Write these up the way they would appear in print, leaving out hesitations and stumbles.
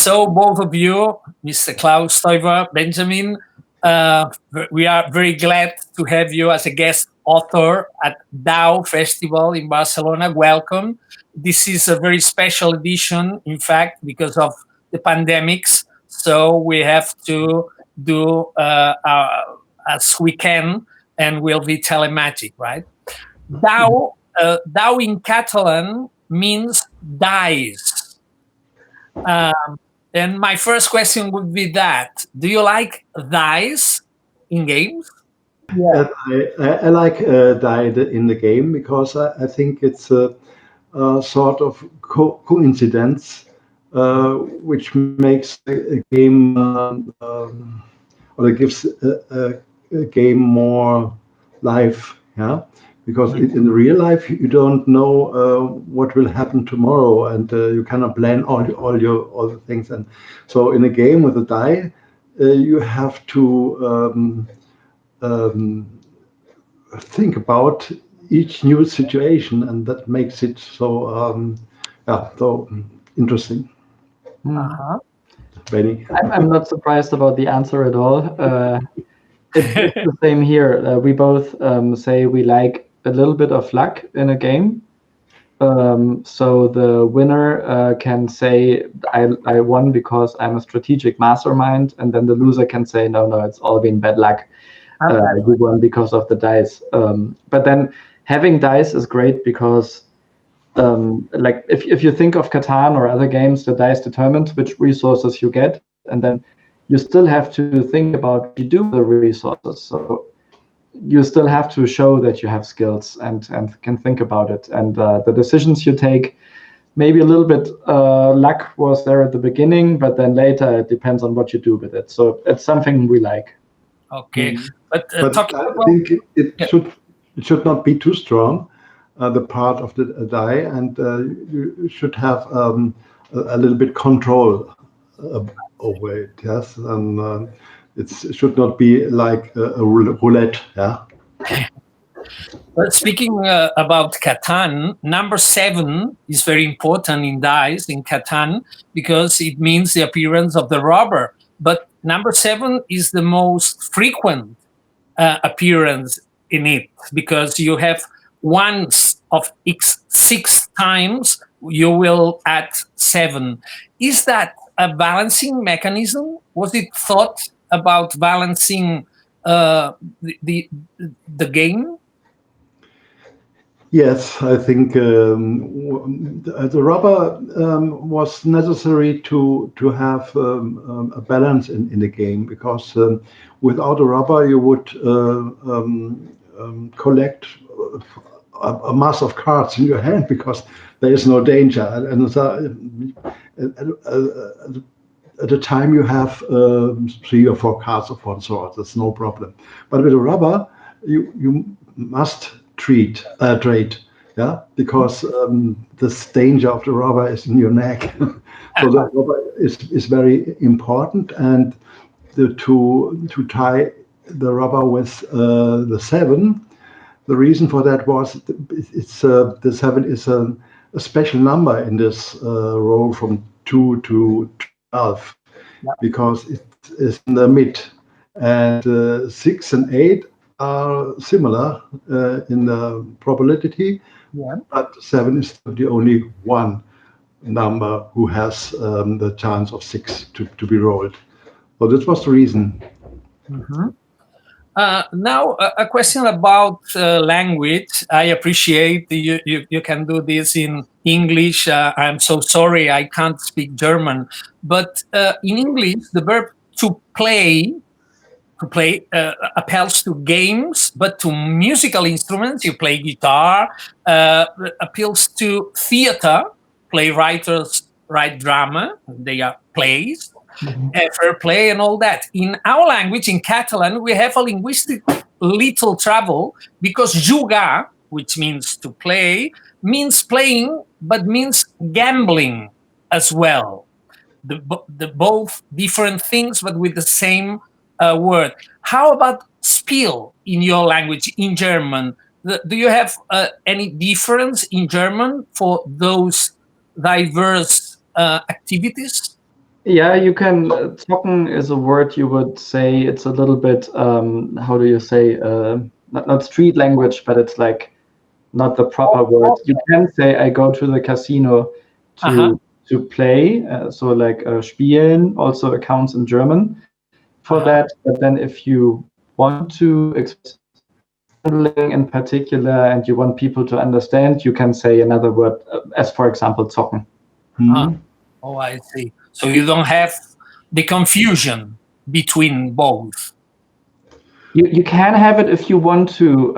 So both of you, Mr. Klaus Teuber, Benjamin, we are very glad to have you as a guest author at DAU Festival in Barcelona. Welcome. This is a very special edition, in fact, because of the pandemics. So we have to do as we can, and will be telemagic, right? DAU in Catalan means dies. And my first question would be that: do you like dice in games? Yeah. I like die in the game because I think it's a sort of coincidence which makes a game or it gives a game more life. Yeah, because in real life you don't know what will happen tomorrow, and you cannot plan all the things. And so in a game with a die, you have to think about each new situation, and that makes it so so interesting. Benny? I'm not surprised about the answer at all. It's the same here. We both say we like a little bit of luck in a game. So the winner can say, I won because I'm a strategic mastermind, and then the loser can say, no, it's all been bad luck. You won because of the dice. But then having dice is great because like if you think of Catan or other games, the dice determines which resources you get, and then you still have to think about what you do with the resources. So you still have to show that you have skills and can think about it. And the decisions you take, maybe a little bit luck was there at the beginning, but then later it depends on what you do with it. So it's something we like. Okay, but I think it should not be too strong, the part of the die, and you should have a little bit control over it. Yes, and it should not be like a roulette. Yeah. But speaking about Catan, number 7 is very important in dice in Catan because it means the appearance of the robber. But number 7 is the most frequent appearance in it because you have once of 6 times you will add 7. Is that a balancing mechanism? Was it thought about balancing the game? Yes, I think the rubber was necessary to have a balance in the game, because without a rubber you would collect a mass of cards in your hand because there is no danger, and at a time you have 3 or 4 cards of one sort. That's no problem. But with a rubber, you must trade, yeah, because this danger of the rubber is in your neck. So the rubber is very important, and to tie the rubber with the 7. The reason for that was it's the 7 is a special number in this row from 2 to 12, because it is in the mid, and 6 and 8 are similar in the probability, but 7 is the only one number who has the chance of 6 to be rolled. So this was the reason. Now, a question about language. I appreciate you can do this in English. I'm so sorry I can't speak German. But in English, the verb to play appeals to games, but to musical instruments, you play guitar, appeals to theater, playwriters write drama, they are plays, fair play and all that. In our language, in Catalan, we have a linguistic little trouble because jugar, which means to play, means playing, but means gambling as well. The both different things, but with the same word. How about spiel in your language, in German? Do you have any difference in German for those diverse activities? Yeah, you can. Zocken is a word you would say. It's a little bit. How do you say? Not street language, but it's like not the proper word. You can say I go to the casino to play. So like spielen also accounts in German for that. But then if you want to express gambling in particular and you want people to understand, you can say another word, as for example, zocken. Oh, I see. So you don't have the confusion between both. You can have it if you want to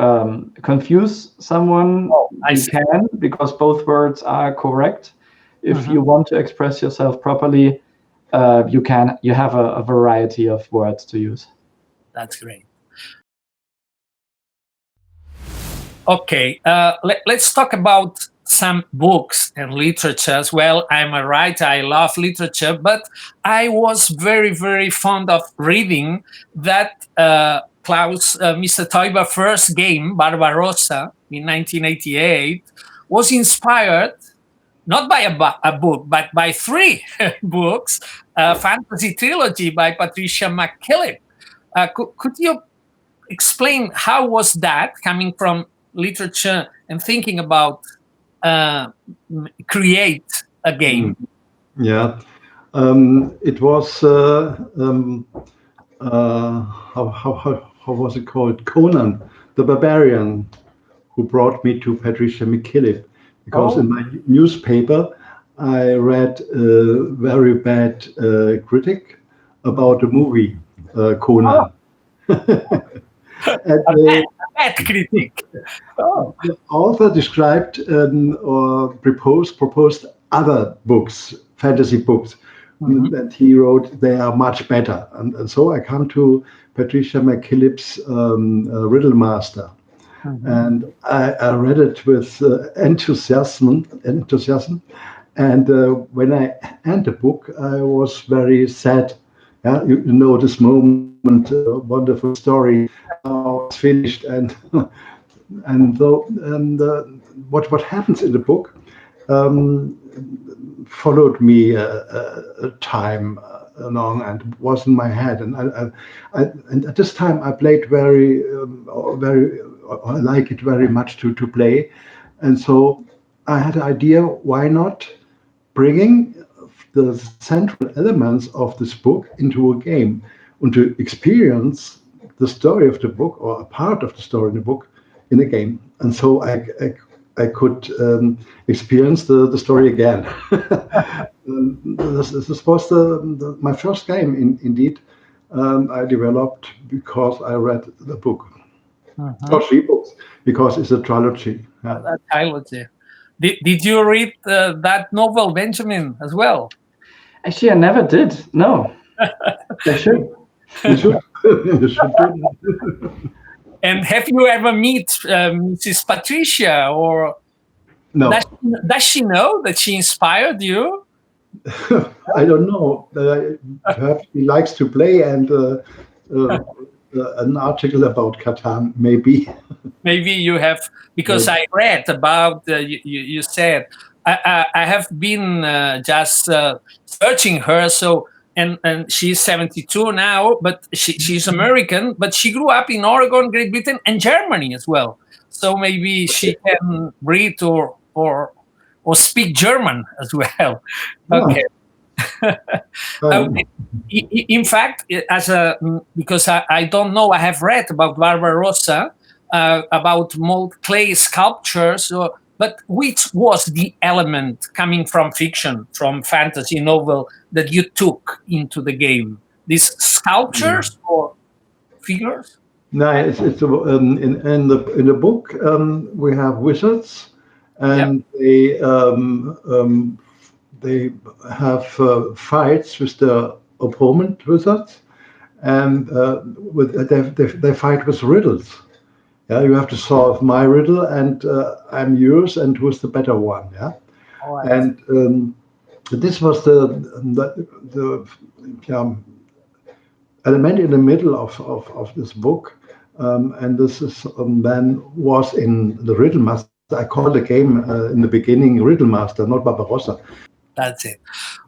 confuse someone. You can, because both words are correct. If you want to express yourself properly, you can. You have a variety of words to use. That's great. Okay, let's talk about some books and literature as well. I'm a writer, I love literature, but I was very, very fond of reading that Mr. Teuber first game, Barbarossa, in 1988, was inspired not by a book, but by 3 books, a fantasy trilogy by Patricia McKillip. Could you explain how was that coming from literature and thinking about create a game? Yeah, it was how was it called? Conan the Barbarian, who brought me to Patricia McKillip, because in my newspaper I read a very bad critic about the movie Conan. And, bad critic. The author described or proposed other books, fantasy books, that he wrote. They are much better, and so I come to Patricia McKillip's Riddle Master, and I read it with enthusiasm. And when I end the book, I was very sad. Yeah, you know this moment, wonderful story, now it's finished, and what happens in the book followed me a time along and was in my head, and at this time I played very I like it very much to play, and so I had an idea, why not bringing the central elements of this book into a game and to experience the story of the book or a part of the story in the book in a game. And so I could experience the story again. This was my first game, indeed. I developed because I read the book. Or 3 books, because it's a trilogy. A trilogy. Did you read that novel, Benjamin, as well? Actually, I never did. No. I should. You should. You should do. And have you ever met Mrs. Patricia, or no? Does she know that she inspired you? I don't know. Perhaps he likes to play, and an article about Catan, maybe. Maybe you have, because I read about you said I have been just searching her. So and she's 72 now, but she's American, but she grew up in Oregon, Great Britain, and Germany as well. So maybe she can read or speak German as well. Okay. In fact, because I don't know, I have read about Barbarossa, about mold clay sculptures, but which was the element coming from fiction, from fantasy novel that you took into the game? These sculptures or figures? No, it's in the book we have wizards, and they have fights with the opponent wizards, and they fight with riddles. Yeah, you have to solve my riddle, and I'm yours, and who's the better one? Yeah, and this was the element in the middle of this book, and this is then was in the Riddle Master. I called the game in the beginning Riddle Master, not Barbarossa. That's it.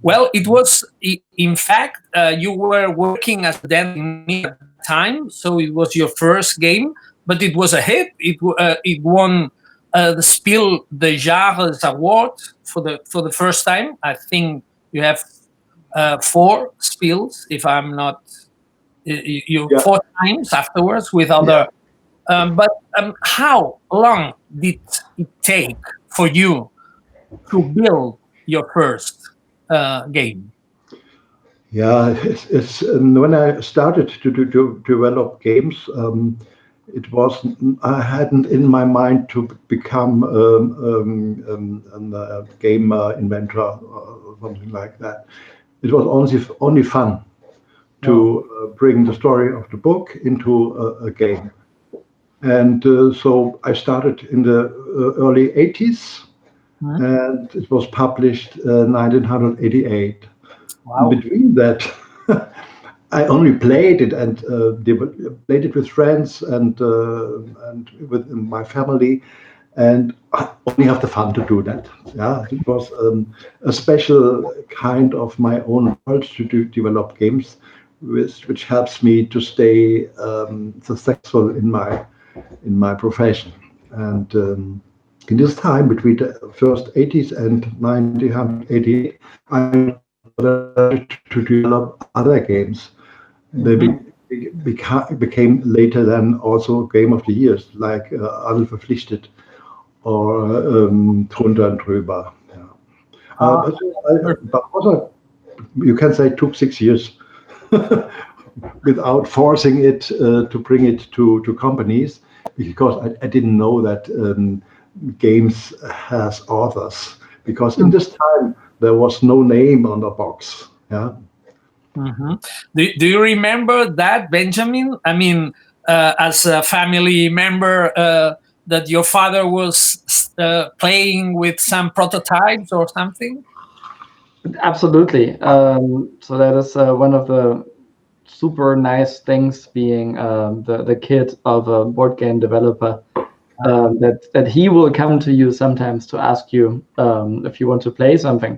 Well, it was, in fact, you were working as a dentist at the time, so it was your first game, but it was a hit. It won the Spiel des Jahres award for the first time. I think you have 4 Spiels, if I'm not, you 4 times afterwards with other. But how long did it take for you to build your first game? Yeah, it's when I started to develop games, it was I hadn't in my mind to become a game inventor or something like that. It was only fun to bring the story of the book into a game. And so I started in the early 80s, and it was published 1988. Wow. Between that, I only played it and played it with friends and with my family, and I only have the fun to do that. Yeah, it was a special kind of my own world to develop games, which helps me to stay successful in my profession. And in this time between the first 80s and 1988, I to develop other games. They became later then also Game of the Years, like Adel Verpflichtet or Drunter und Drüber. Yeah. But also, you can say, took 6 years without forcing it to bring it to companies, because I didn't know that games has authors, because in this time there was no name on the box. Yeah. Do you remember that, Benjamin? I mean, as a family member, that your father was playing with some prototypes or something? Absolutely. So that is one of the super nice things, being the kid of a board game developer, that he will come to you sometimes to ask you if you want to play something.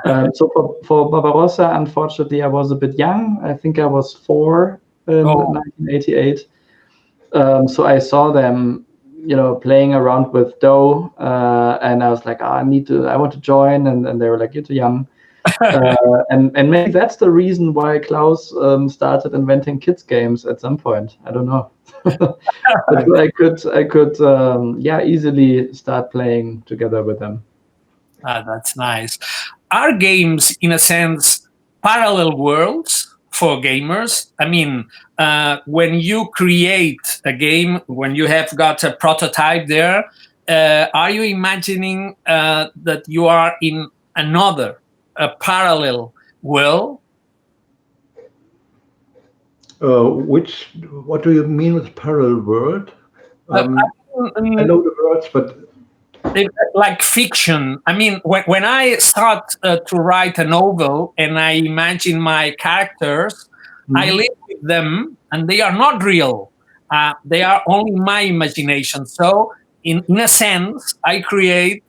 So for Barbarossa, unfortunately, I was a bit young. I think I was 4 in 1988. So I saw them, playing around with DAU, and I was like, I want to join, and they were like, you're too young. And maybe that's the reason why Klaus started inventing kids games at some point. I don't know. But I could easily start playing together with them. That's nice. Are games, in a sense, parallel worlds for gamers? I mean, when you create a game, when you have got a prototype there, are you imagining that you are in a parallel world? What do you mean with parallel world? I know the words, but like fiction. I mean, when I start to write a novel and I imagine my characters, I live with them, and they are not real. They are only my imagination. So, in a sense, I create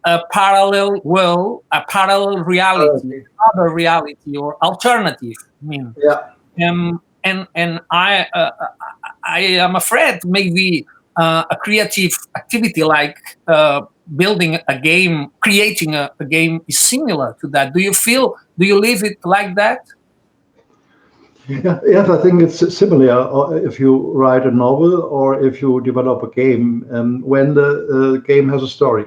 a parallel world, a parallel reality, other reality or alternative. I mean, and I am afraid maybe a creative activity like building a game, creating a game is similar to that. Do you live it like that? Yes, I think it's similar if you write a novel or if you develop a game, when the game has a story.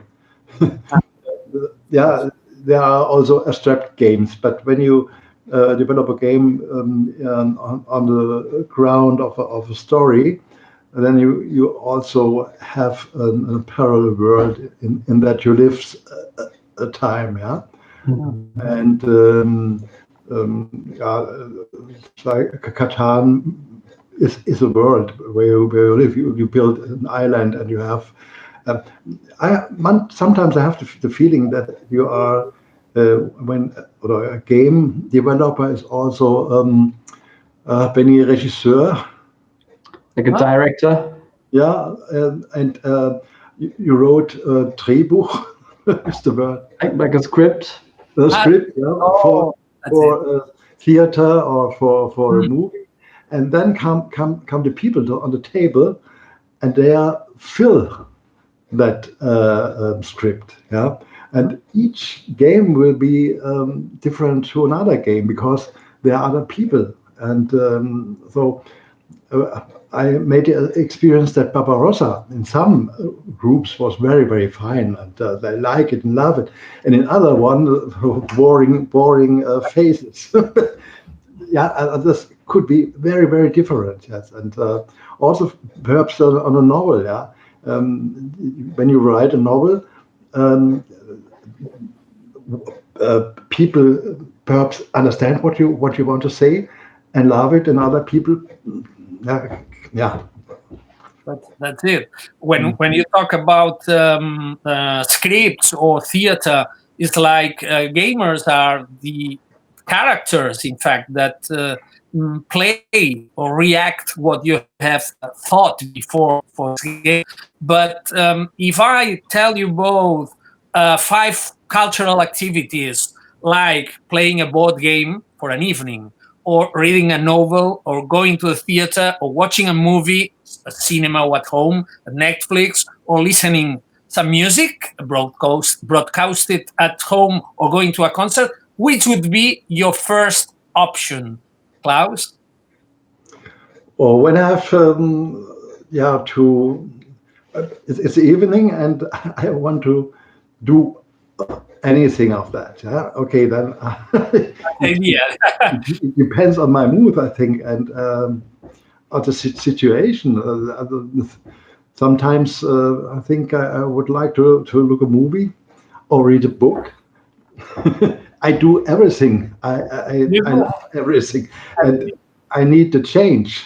Yeah, there are also abstract games, but when you develop a game on the ground of a story, then you also have a parallel world in that you live a time, yeah. And like Catan is a world where you live. You build an island, and you have. Sometimes I have the feeling that you are a game developer is also Regisseur. Like a director? Yeah, and you wrote Drehbuch, is the word. Like a script? the script, yeah, for theater or for a movie, and then come the people on the table, and they fill that script, yeah. And each game will be different to another game because there are other people, and so I made the experience that Barbarossa in some groups was very, very fine, and they like it and love it, and in other one, boring faces. Yeah, this could be very, very different. Yes, and also perhaps on a novel. Yeah, when you write a novel, people perhaps understand what you want to say and love it, and other people, yeah. That's it. When you talk about scripts or theater, it's like gamers are the characters, in fact, that play or react what you have thought before for the game. But if I tell you both 5 cultural activities, like playing a board game for an evening, or reading a novel, or going to a theater, or watching a movie, a cinema or at home, Netflix, or listening some music broadcasted at home, or going to a concert, which would be your first option, Klaus? Or when I have it's evening and I want to do anything of that. Yeah, okay, then it depends on my mood, I think, and on the situation. Sometimes I think I would like to look a movie or read a book. I do everything. I love everything, and I need the change.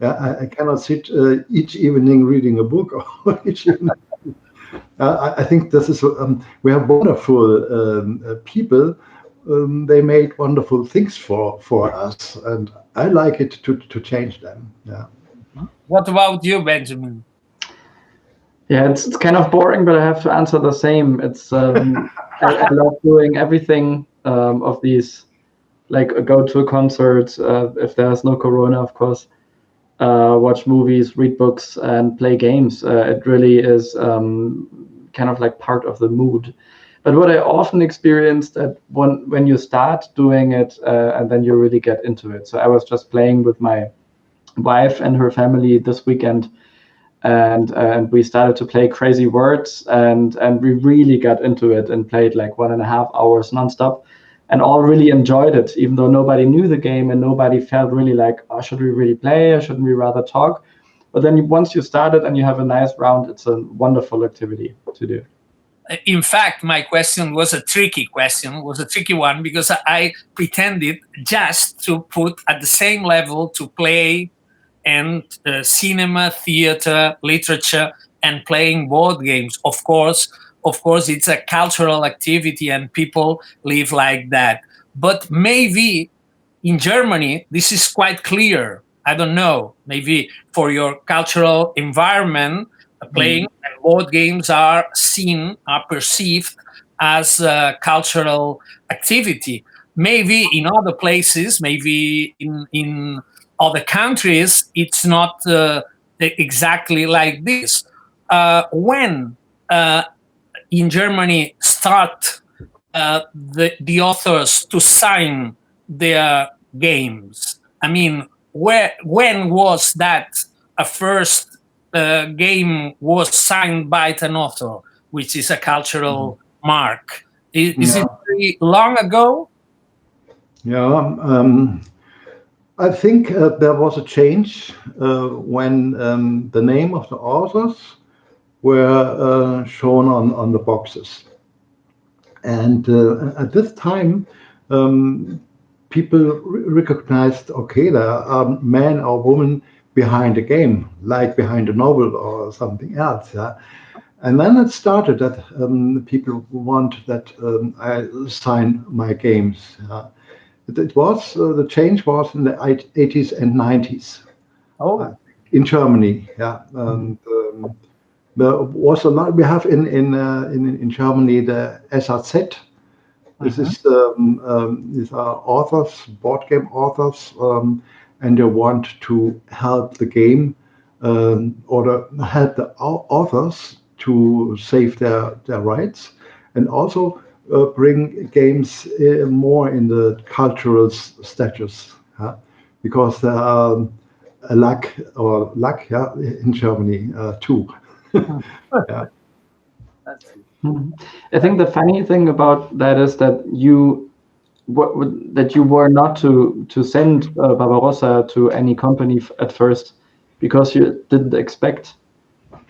Yeah, I cannot sit each evening reading a book or each evening. I think this is we have wonderful people. They made wonderful things for us, and I like it to change them. Yeah. What about you, Benjamin? Yeah, it's kind of boring, but I have to answer the same. It's I love doing everything of these, like go to a concert if there's no corona, of course. Watch movies, read books, and play games. It really is kind of like part of the mood. But what I often experience that when you start doing it and then you really get into it. So I was just playing with my wife and her family this weekend, and we started to play Crazy Words, and we really got into it and played like 1.5 hours nonstop. And all really enjoyed it, even though nobody knew the game and nobody felt really like, oh, should we really play or shouldn't we rather talk? But then once you start it and you have a nice round, it's a wonderful activity to do. In fact, my question was a tricky one, because I pretended just to put at the same level to play and cinema, theater, literature, and playing board games. Of course, it's a cultural activity and people live like that. But maybe in Germany, this is quite clear. I don't know, maybe for your cultural environment, playing and board games are perceived as a cultural activity. Maybe in other places, maybe in other countries, it's not exactly like this. When in Germany start the authors to sign their games? I mean, when was that a first game was signed by an author, which is a cultural mark? Is it very long ago? Yeah, I think there was a change when the name of the authors were shown on the boxes. And at this time, people recognized, okay, there are men or women behind a game, like behind a novel or something else. Yeah? And then it started that people want that I sign my games. It was the change was in the 80s and 90s. In Germany. Yeah, and there was a lot. We have in Germany the SAZ, These are authors, board game authors, and they want to help the game help the authors to save their rights, and also bring games more in the cultural status, because there are a luck in Germany too. Yeah. I think the funny thing about that is that you were not to send Barbarossa to any company at first, because you didn't expect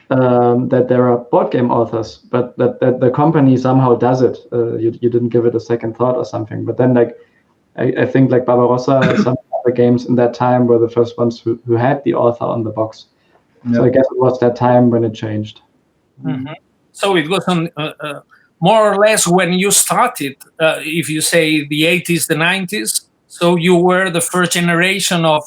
that there are board game authors, but that the company somehow does it. You didn't give it a second thought or something. But then, like, I think like Barbarossa and some other games in that time were the first ones who had the author on the box. Yeah. So I guess it was that time when it changed. Mm-hmm. So it was on more or less when you started, if you say the 80s, the 90s, so you were the first generation of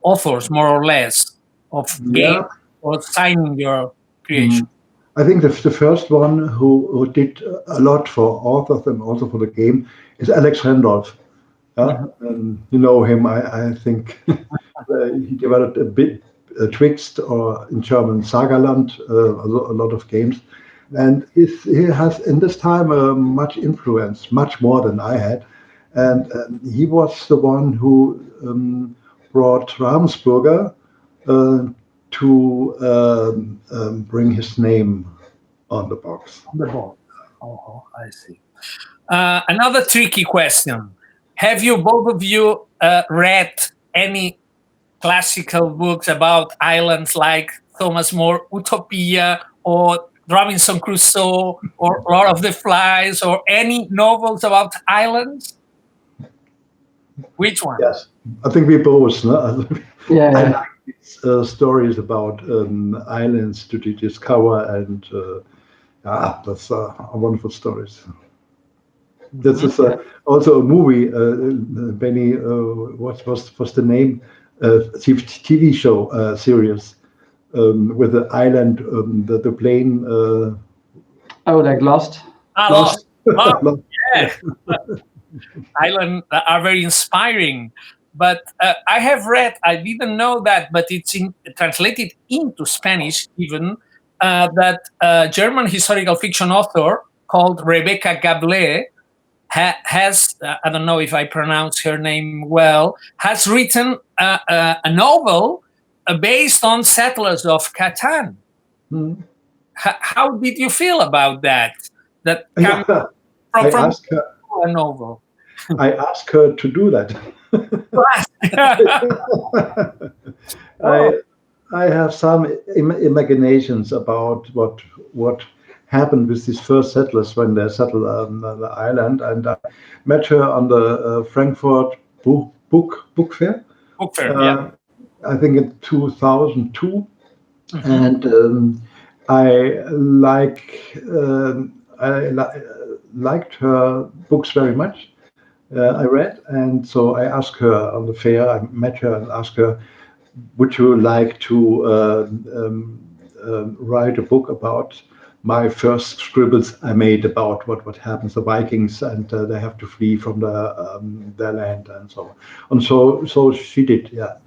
authors, more or less, of games or signing your creation. I think the first one who did a lot for authors and also for the game is Alex Randolph. You know him, I think. He developed a bit Twixt, or in German Sagerland, a lot of games. And he has in this time much influence, much more than I had. And he was the one who brought Ravensburger to bring his name on the box. On the box. Oh, I see. Another tricky question. Have you, both of you, read any classical books about islands like Thomas More, Utopia, or Robinson Crusoe, or Lord of the Flies, or any novels about islands? Which one? Yes, I think we both. No? Yeah. I like these stories about islands to discover, and that's wonderful stories. This is also a movie. Benny, what was the name? TV show series with the island, the plane. Like Lost. Lost. Yeah. Island are very inspiring, but I have read. I didn't know that, but it's translated into Spanish even. That German historical fiction author called Rebecca Gablet has, I don't know if I pronounce her name well, has written a novel based on settlers of Catan. How did you feel about that? That came from a novel. I asked her to do that. I have some imaginations about what happened with these first settlers when they settled on the island, and I met her on the Frankfurt book fair. Book fair, yeah. I think in 2002, and I liked her books very much. I read, and so I asked her on the fair. I met her and asked her, "Would you like to write a book about my first scribbles I made about what happens to Vikings, and they have to flee from their land and so on." And so she did, yeah.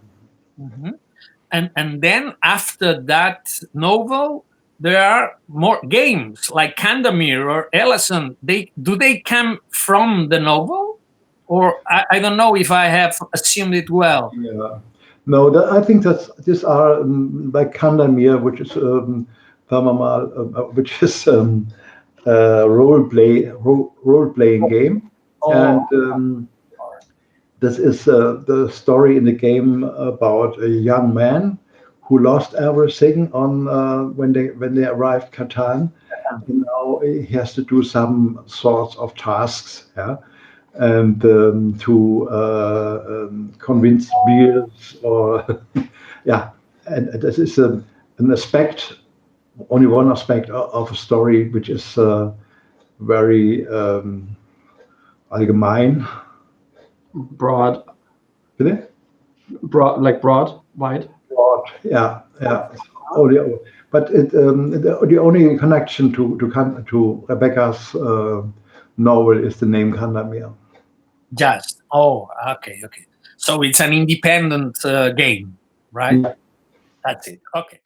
And then after that novel, there are more games like Candamere or Ellison. Do they come from the novel, or I don't know if I have assumed it well. Yeah, no, I think that these are like Candamere, which is which is a role-playing game, and this is the story in the game about a young man who lost everything on when they arrived Catan. And now he has to do some sorts of tasks, and to convince beers or and this is an aspect, only one aspect of a story, which is very allgemein. Broad. Really? Broad, like broad, wide. Broad, yeah. But the only connection to Rebecca's novel is the name Kandamir. Just. Oh, okay. So it's an independent game, right? Yeah. That's it. Okay.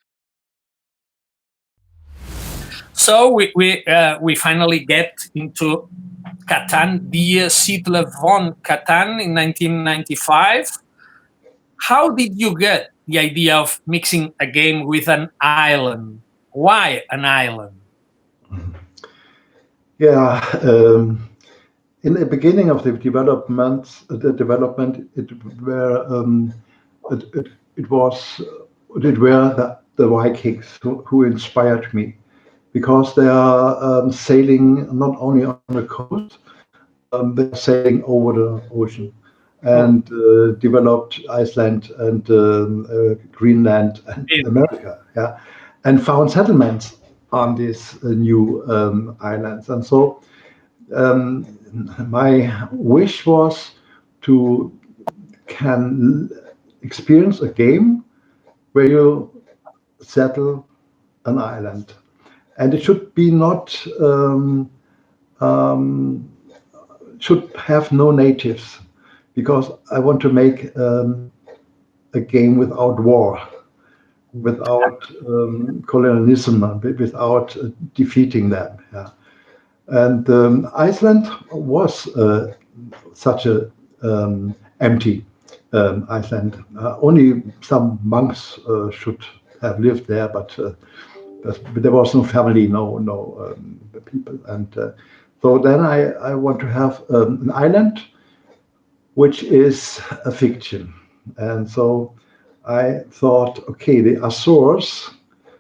So we finally get into Catan, Die Siedler von Catan in 1995. How did you get the idea of mixing a game with an island? Why an island? Yeah, in the beginning of the development, it were the Vikings who inspired me, because they are sailing not only on the coast, they're sailing over the ocean, and developed Iceland and Greenland and America, yeah, and found settlements on these new islands. And so my wish was to can experience a game where you settle an island, and it should be not should have no natives, because I want to make a game without war, without colonialism, without defeating them. Yeah. And Iceland was such a empty Iceland. Only some monks should have lived there, but there was no family, no people. And so then I want to have an island which is a fiction. And so I thought, okay, the Azores,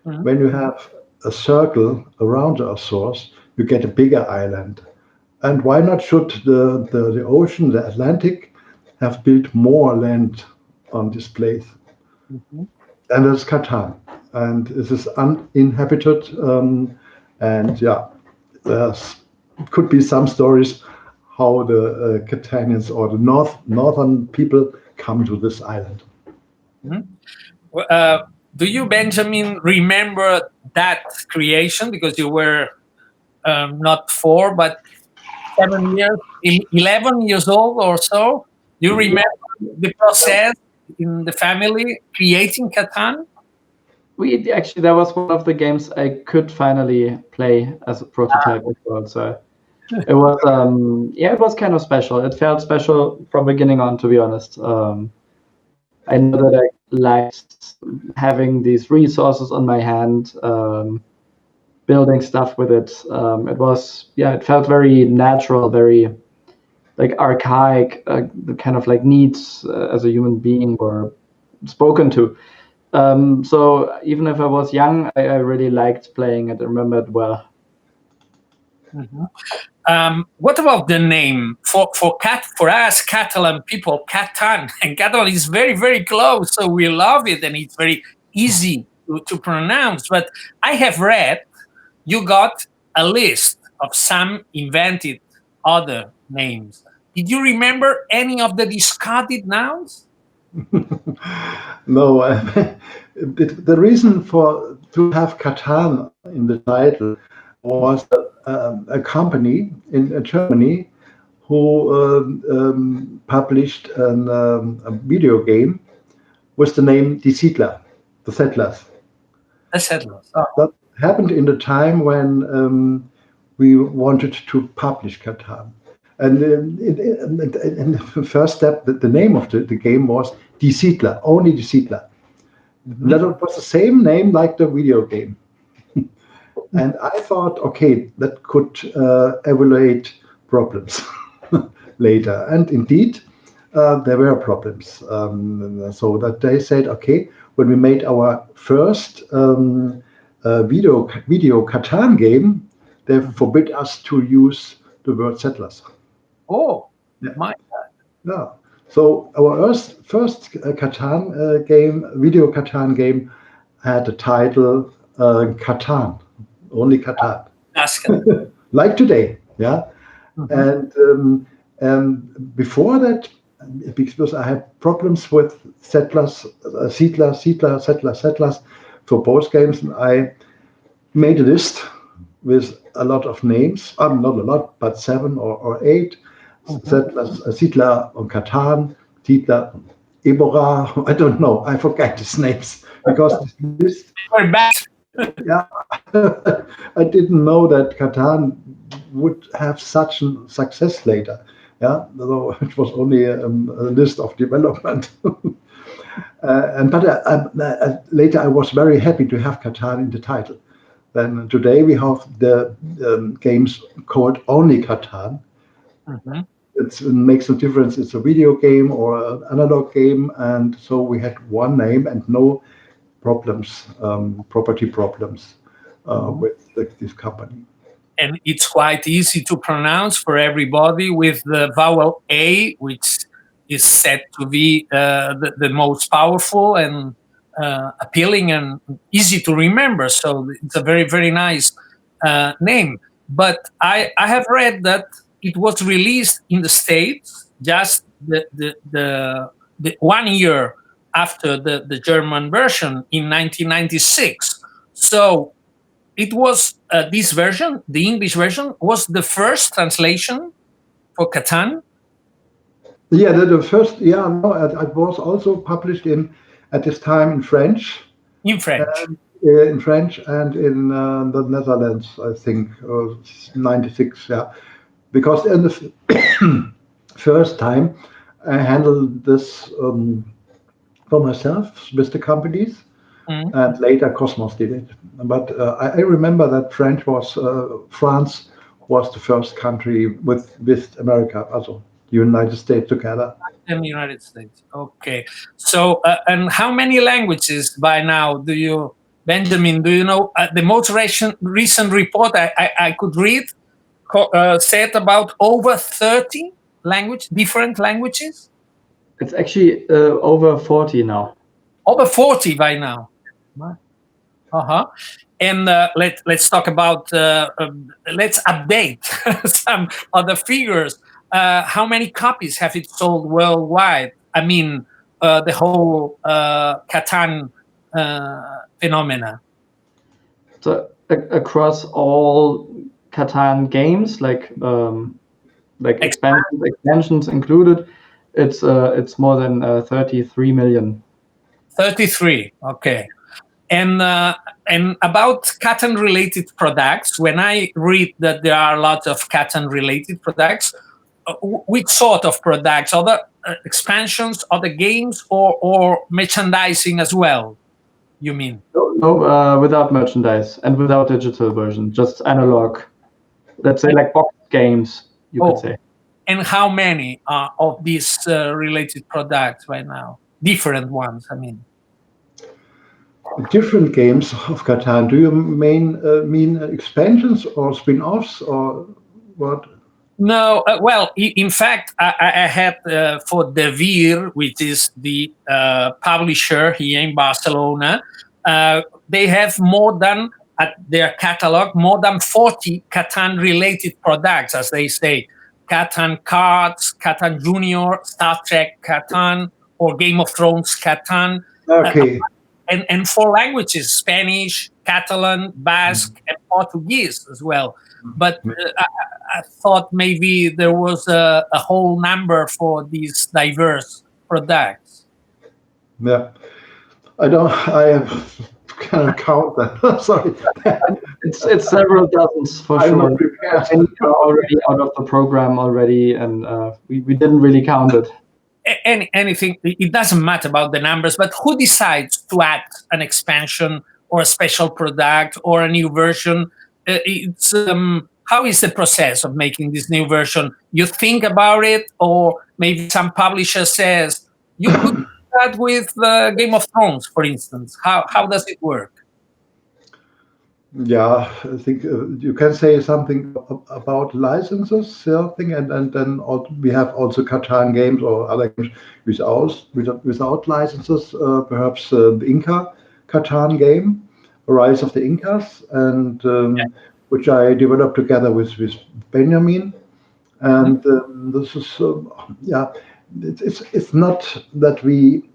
when you have a circle around the Azores, you get a bigger island. And why not should the ocean, the Atlantic, have built more land on this place? And it's Catan. And this is uninhabited. And yeah, there could be some stories how the Catanians or the northern people come to this island. Do you, Benjamin, remember that creation? Because you were not 4, but 7 years, 11 years old or so. You remember the process in the family creating Catan? We actually, that was one of the games I could finally play as a prototype as well. So it was, it was kind of special. It felt special from beginning on, to be honest. I know that I liked having these resources on my hand, building stuff with it. It was, it felt very natural, very like archaic, the kind of like needs as a human being were spoken to. So even if I was young, I really liked playing it. I remember it well. What about the name for us Catalan people? Catan, and Catalan is very, very close, so we love it, and it's very easy to pronounce. But I have read you got a list of some invented other names. Did you remember any of the discarded nouns? No, the reason to have Catan in the title was a company in Germany who published a video game with the name Die Siedler, the Settlers. The Settlers. Oh. That happened in the time when we wanted to publish Catan. And in the first step, the name of the game was Die Siedler, only Die Siedler. That was the same name like the video game. And I thought, okay, that could evaluate problems later. And indeed, there were problems. So that they said, okay, when we made our first video Catan game, they forbid us to use the word settlers. Oh, my God. Yeah. So our first Catan game, video Catan game, had the title Catan, only Catan. Like today, yeah. And before that, because I had problems with settlers for both games, and I made a list with a lot of names. Not a lot, but 7 or 8. Siedler on Catan, Siedler Ebora. I don't know. I forget his names because this. Yeah, I didn't know that Catan would have such a success later. Yeah, though it was only a list of development. But later I was very happy to have Catan in the title. Then today we have the games called only Catan. It makes no difference. It's a video game or an analog game, and so we had one name and no problems, property problems with this company. And it's quite easy to pronounce for everybody with the vowel A, which is said to be the most powerful and appealing and easy to remember. So it's a very, very nice name. But I have read that it was released in the States just the 1 year after the German version in 1996. So it was this version, the English version, was the first translation for Catan. Yeah, the first. Yeah, no, it was also published at this time in French. In French. In French and in the Netherlands, I think, 96. Yeah, because in the first time I handled this for myself with the companies. And later Cosmos did it. But I remember that France was the first country with America, also the United States together. And the United States. Okay. So, and how many languages by now do you, Benjamin, do you know? The most recent report I could read said about over 30 different languages? It's actually over 40 now. Over 40 by now. And let's talk about, let's update some other figures. How many copies have it sold worldwide? I mean, the whole Catan phenomena. So across all Catan games, like expansions included, it's more than 33 million. 33, okay. And about Catan-related products, when I read that there are a lot of Catan-related products, which sort of products? Other expansions, other games, or merchandising as well, you mean? No, without merchandise and without digital version, just analog. Let's say like box games, you could say. And how many of these related products right now? Different ones, I mean. Different games of Catan. Do you mean expansions or spin-offs or what? No, well, in fact, I had for De Vir, which is the publisher here in Barcelona, they have more than, at their catalog, more than 40 Catan-related products, as they say. Catan Cards, Catan Junior, Star Trek Catan, or Game of Thrones Catan. Okay. And 4 languages, Spanish, Catalan, Basque, and Portuguese as well. But I thought maybe there was a whole number for these diverse products. Yeah, I cannot count that. Sorry. It's several dozens for sure. And already out of the program already, and we didn't really count it. Anything, it doesn't matter about the numbers, but who decides to add an expansion or a special product or a new version? It's how is the process of making this new version? You think about it, or maybe some publisher says you could do that with Game of Thrones, for instance. How does it work? Yeah, I think you can say something about licenses, something, and then we have also Catan games or other games without licenses. Perhaps the Inca Catan game, Rise of the Incas, and which I developed together with Benjamin. And this is it's not that we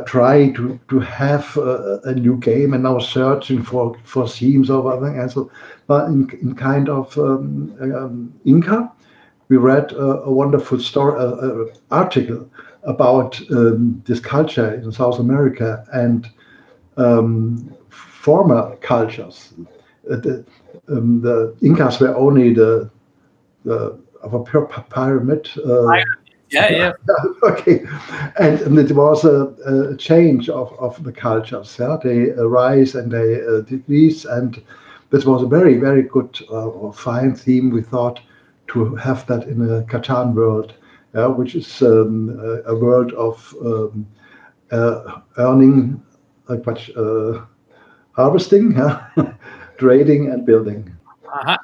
try to have a new game and now searching for themes or other. And so, but in kind of Inca, we read a wonderful story, article about this culture in South America and former cultures. The Incas were only the of a pure pyramid. Yeah. Okay, and it was a change of the cultures. Yeah, they rise and they decrease, and this was a very, very good fine theme. We thought to have that in a Catan world, which is a world of earning, harvesting, trading, and building.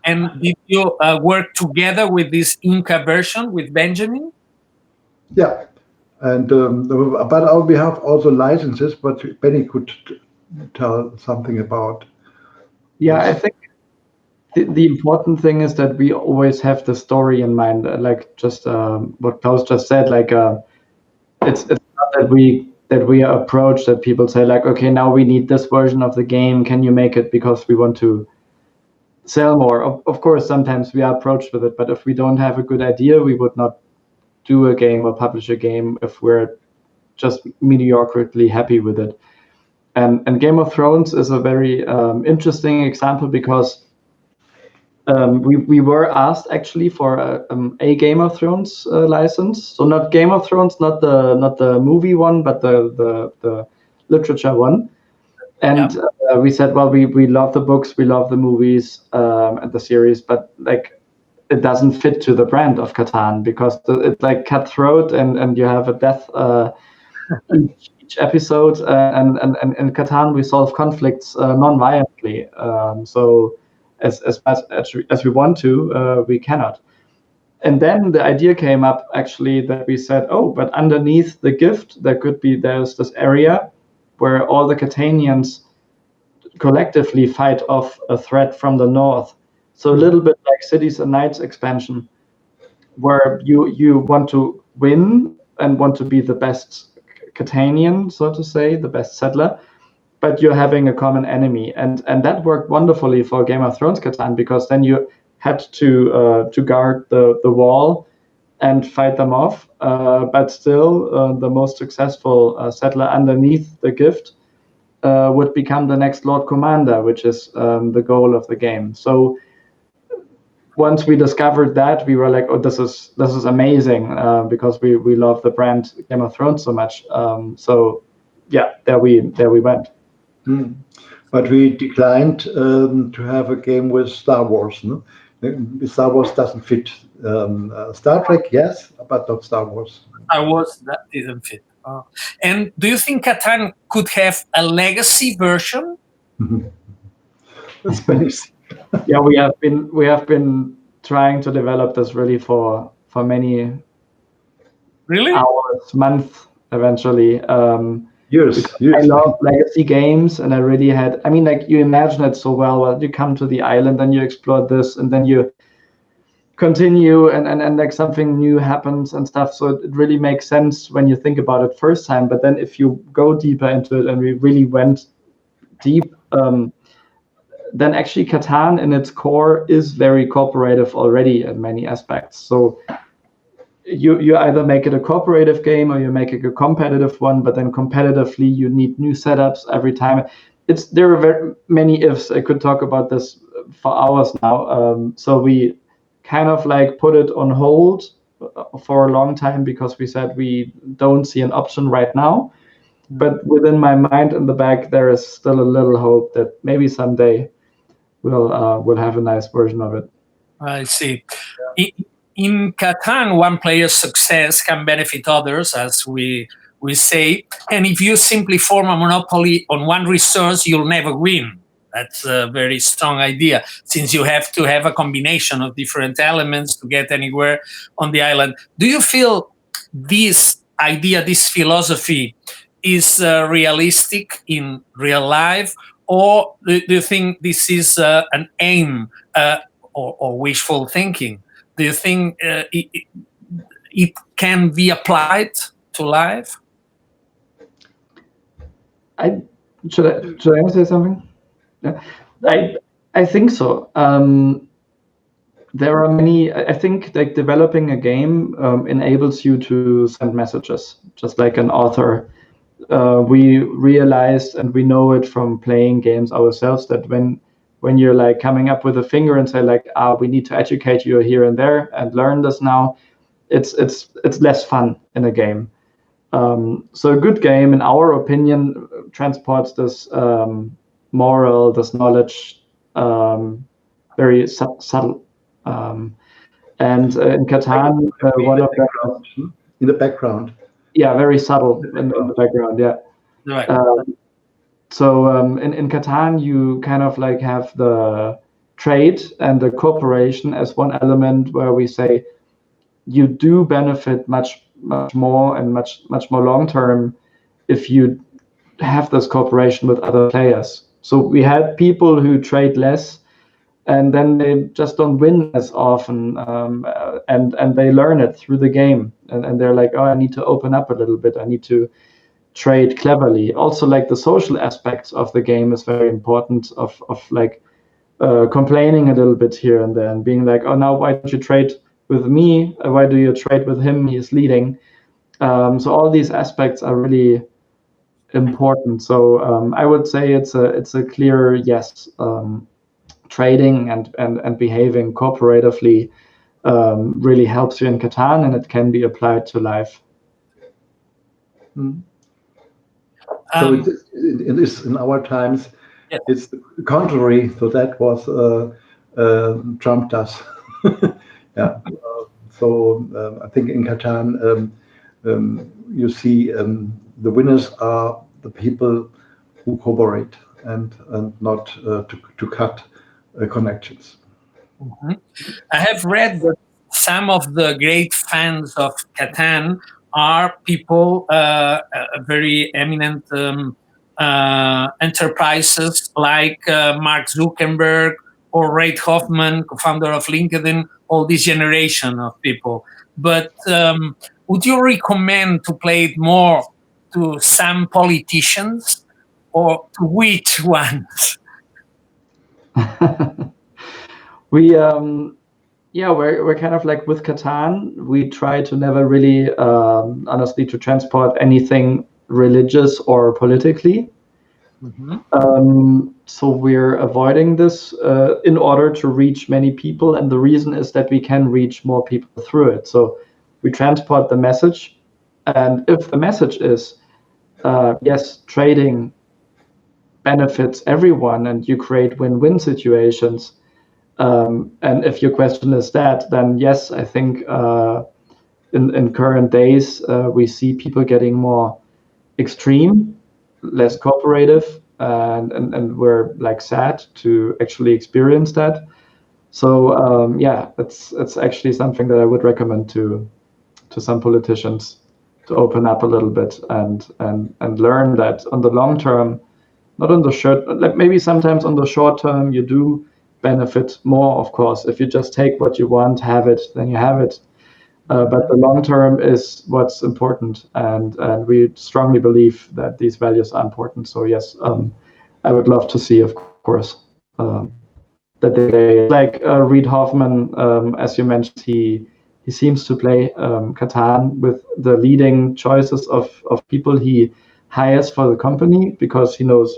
And did you work together with this Inca version with Benjamin? Yeah, and but we have also licenses, but Benny could tell something about. Yeah, I think the important thing is that we always have the story in mind, like just what Klaus just said. Like it's not that we are approached that people say like, okay, now we need this version of the game. Can you make it because we want to sell more? Of course, sometimes we are approached with it, but if we don't have a good idea, we would not do a game or publish a game if we're just mediocrely happy with it. And Game of Thrones is a very interesting example because we were asked actually for a Game of Thrones license. So not Game of Thrones, not the movie one, but the literature one. And we said, well, we love the books, we love the movies and the series, but like it doesn't fit to the brand of Catan because it's like cutthroat and you have a death each episode. And in Catan we solve conflicts non-violently. So as much as we want to, we cannot. And then the idea came up actually that we said, oh, but underneath the gift there's this area where all the Catanians collectively fight off a threat from the north. So a little bit like Cities and Knights expansion, where you want to win and want to be the best Catanian, so to say, the best settler, but you're having a common enemy. And that worked wonderfully for Game of Thrones Catan, because then you had to guard the wall and fight them off, but still the most successful settler underneath the gift would become the next Lord Commander, which is the goal of the game. So once we discovered that, we were like, oh, this is amazing, because we love the brand Game of Thrones so much. So yeah, there we went. But we declined to have a game with Star Wars. No? Star Wars doesn't fit. Star Trek, yes, but not Star Wars. Star Wars, that didn't fit. And do you think Catan could have a legacy version? That's nice. Yeah, we have been trying to develop this really for many hours, months, eventually. Years. I love legacy games, and I really had. I mean, like you imagine it so well. Well, you come to the island, and you explore this, and then you continue, and like something new happens and stuff. So it really makes sense when you think about it first time. But then if you go deeper into it, and we really went deep, then actually Catan in its core is very cooperative already in many aspects. So you either make it a cooperative game or you make it a competitive one, but then competitively you need new setups every time. There are very many ifs. I could talk about this for hours now. So we kind of like put it on hold for a long time because we said we don't see an option right now. But within my mind in the back, there is still a little hope that maybe someday we'll have a nice version of it. I see. In Catan, one player's success can benefit others, as we say. And if you simply form a monopoly on one resource, you'll never win. That's a very strong idea, since you have to have a combination of different elements to get anywhere on the island. Do you feel this idea, this philosophy, is realistic in real life? Or do you think this is an aim or wishful thinking? Do you think it can be applied to life? Should I say something? Yeah. I think so. There are many. I think like developing a game enables you to send messages, just like an author. We realized, and we know it from playing games ourselves, that when you're like coming up with a finger and say like, we need to educate you here and there and learn this now, it's less fun in a game. So a good game, in our opinion, transports this moral, this knowledge, very subtle. And in Catan, one of them, in the background. Yeah, very subtle in the background. Yeah. Right. So in Catan, you kind of like have the trade and the cooperation as one element where we say you do benefit much more and much more long term if you have this cooperation with other players. So we had people who trade less, and then they just don't win as often, and they learn it through the game, and they're like, I need to open up a little bit. I need to trade cleverly. Also, like the social aspects of the game is very important. Of like complaining a little bit here and there, and being like, oh, now why don't you trade with me? Why do you trade with him? He's leading. So all these aspects are really important. So I would say it's a clear yes. Trading and behaving cooperatively really helps you in Catan, and it can be applied to life. So it is in our times. Yeah. It's the contrary. So that was Trump does. Yeah. So I think in Catan you see the winners are the people who cooperate and not to cut connections. Mm-hmm. I have read that some of the great fans of Catan are people, very eminent enterprises like Mark Zuckerberg or Reid Hoffman, co-founder of LinkedIn, all this generation of people. But would you recommend to play it more to some politicians, or to which ones? We're kind of like with Catan, we try to never really honestly to transport anything religious or politically. So we're avoiding this in order to reach many people, and the reason is that we can reach more people through it. So we transport the message, and if the message is yes, trading benefits everyone and you create win-win situations, and if your question is that, then yes, I think in current days we see people getting more extreme, less cooperative, and we're like sad to actually experience that. So it's actually something that I would recommend to some politicians, to open up a little bit and learn that on the long term, not on the short, like maybe sometimes on the short term you do benefit more, of course. If you just take what you want, have it, then you have it. But the long term is what's important, and we strongly believe that these values are important. So yes, I would love to see, of course, that they like Reid Hoffman, as you mentioned, he seems to play Catan with the leading choices of people he hires for the company, because he knows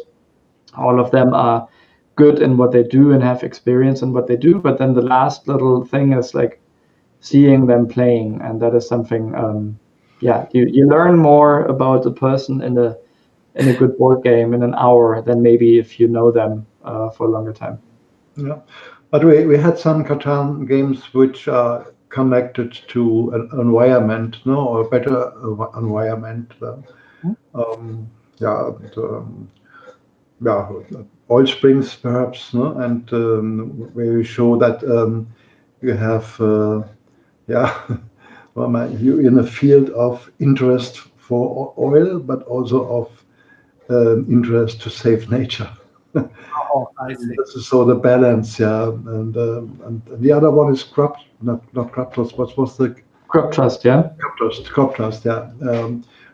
all of them are good in what they do and have experience in what they do. But then the last little thing is like seeing them playing, and that is something you learn more about the person in a good board game in an hour than maybe if you know them for a longer time. Yeah, but we had some Catan games which are connected to an environment, or a better environment. Oil springs perhaps, and where you show that you have you're in a field of interest for oil, but also of interest to save nature. Oh, I see. So the balance, and the other one is not crop trust. What was the Crop trust? Yeah. Crop trust, yeah.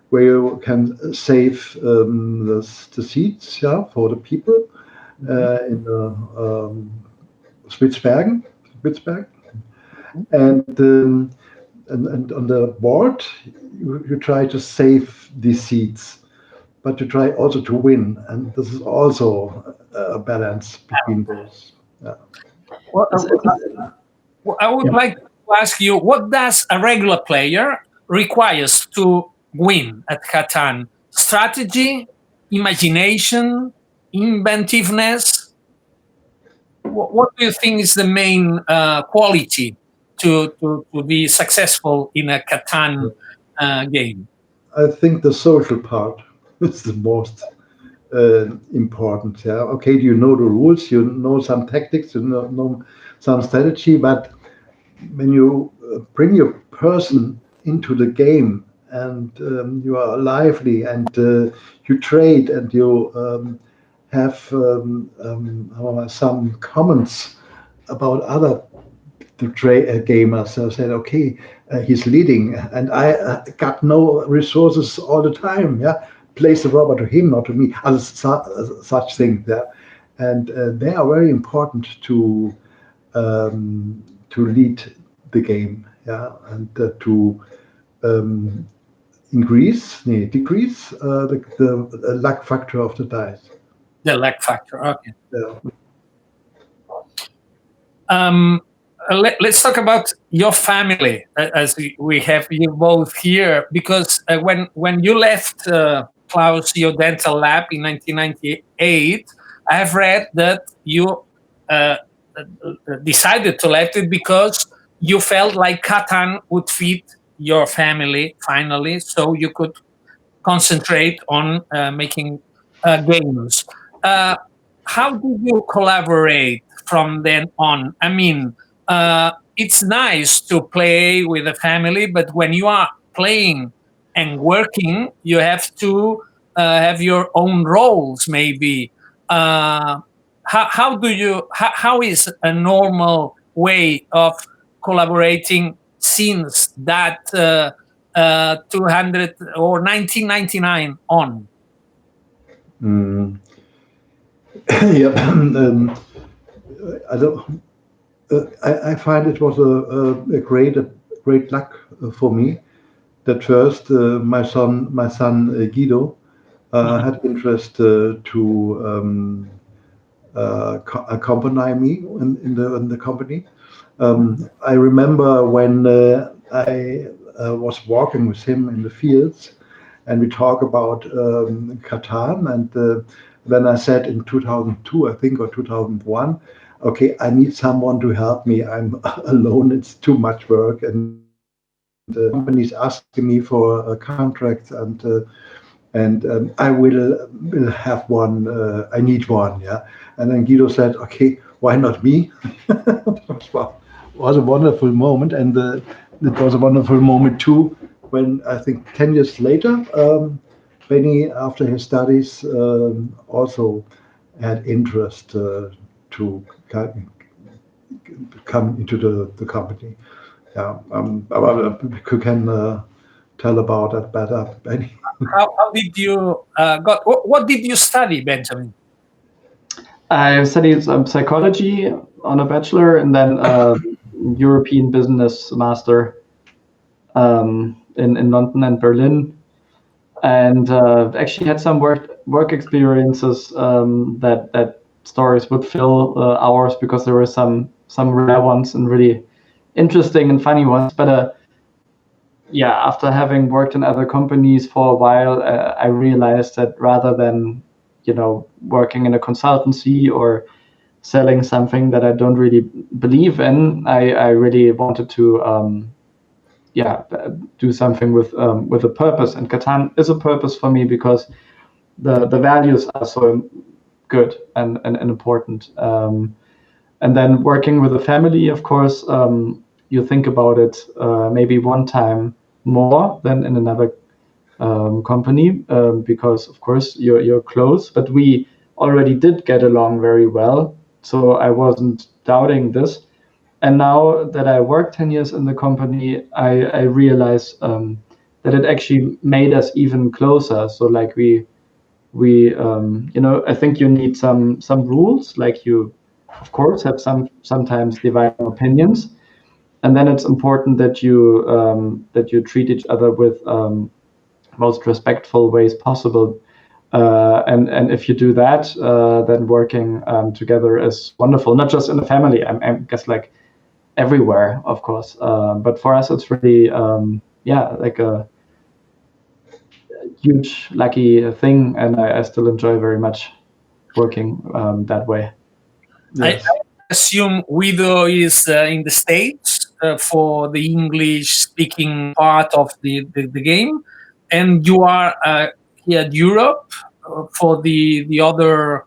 where you can save the seats, yeah, for the people in the Spitzberg, and on the board you try to save these seats, but you try also to win, and this is also a balance between those. Yeah. Well, I would like to ask you, what does a regular player requires to win at Catan? Strategy, imagination, inventiveness? What do you think is the main quality to be successful in a Catan game? I think the social part is the most important. Yeah. Okay, you know the rules, you know some tactics, you know some strategy, but when you bring your person into the game and you are lively and you trade and you have some comments about other gamers, so said, okay, he's leading and I got no resources all the time. Yeah, place the robber to him, not to me. Such things. Yeah, and they are very important to lead the game, yeah, and to decrease the luck factor of the dice. The luck factor, okay. Yeah. Let's talk about your family, as we have you both here, because when you left Klaus, your dental lab in 1998, I have read that you decided to left it because you felt like Catan would fit your family finally, so you could concentrate on making games. How did you collaborate from then on? I mean, it's nice to play with a family, but when you are playing and working, you have to have your own roles, maybe. How is a normal way of collaborating since that 200 or 1999 on? Yeah, I don't. I find it was a great luck for me that first my son Guido had interest to accompany me in the company. I remember when I was walking with him in the fields, and we talk about Catan, and then I said in 2002, I think, or 2001, okay, I need someone to help me. I'm alone; it's too much work, and the company's asking me for a contract, and I will have one. I need one, yeah. And then Guido said, okay, why not me? It was a wonderful moment, and it was a wonderful moment too when I think 10 years later, Benny, after his studies, also had interest to come into the company. Yeah, you can tell about that better, Benny. How did you what did you study, Benjamin? I studied psychology on a bachelor, and then European business master in London and Berlin, and actually had some work experiences that stories would fill hours, because there were some rare ones and really interesting and funny ones. But yeah, after having worked in other companies for a while, I realized that rather than working in a consultancy or selling something that I don't really believe in, I really wanted to do something with a purpose. And Catan is a purpose for me because the values are so good and important. And then working with a family, of course, you think about it maybe one time more than in another company, because of course you're close, but we already did get along very well, so I wasn't doubting this. And now that I worked 10 years in the company, I realize that that it actually made us even closer. So like we I think you need some rules, like you of course have sometimes dividing opinions, and then it's important that you treat each other with most respectful ways possible. And if you do that, then working together is wonderful, not just in the family, I guess like everywhere, of course. But for us, it's really, like a huge lucky thing, and I still enjoy very much working that way. Yes. I assume Guido is in the States for the English-speaking part of the game, and you are here at Europe for the other,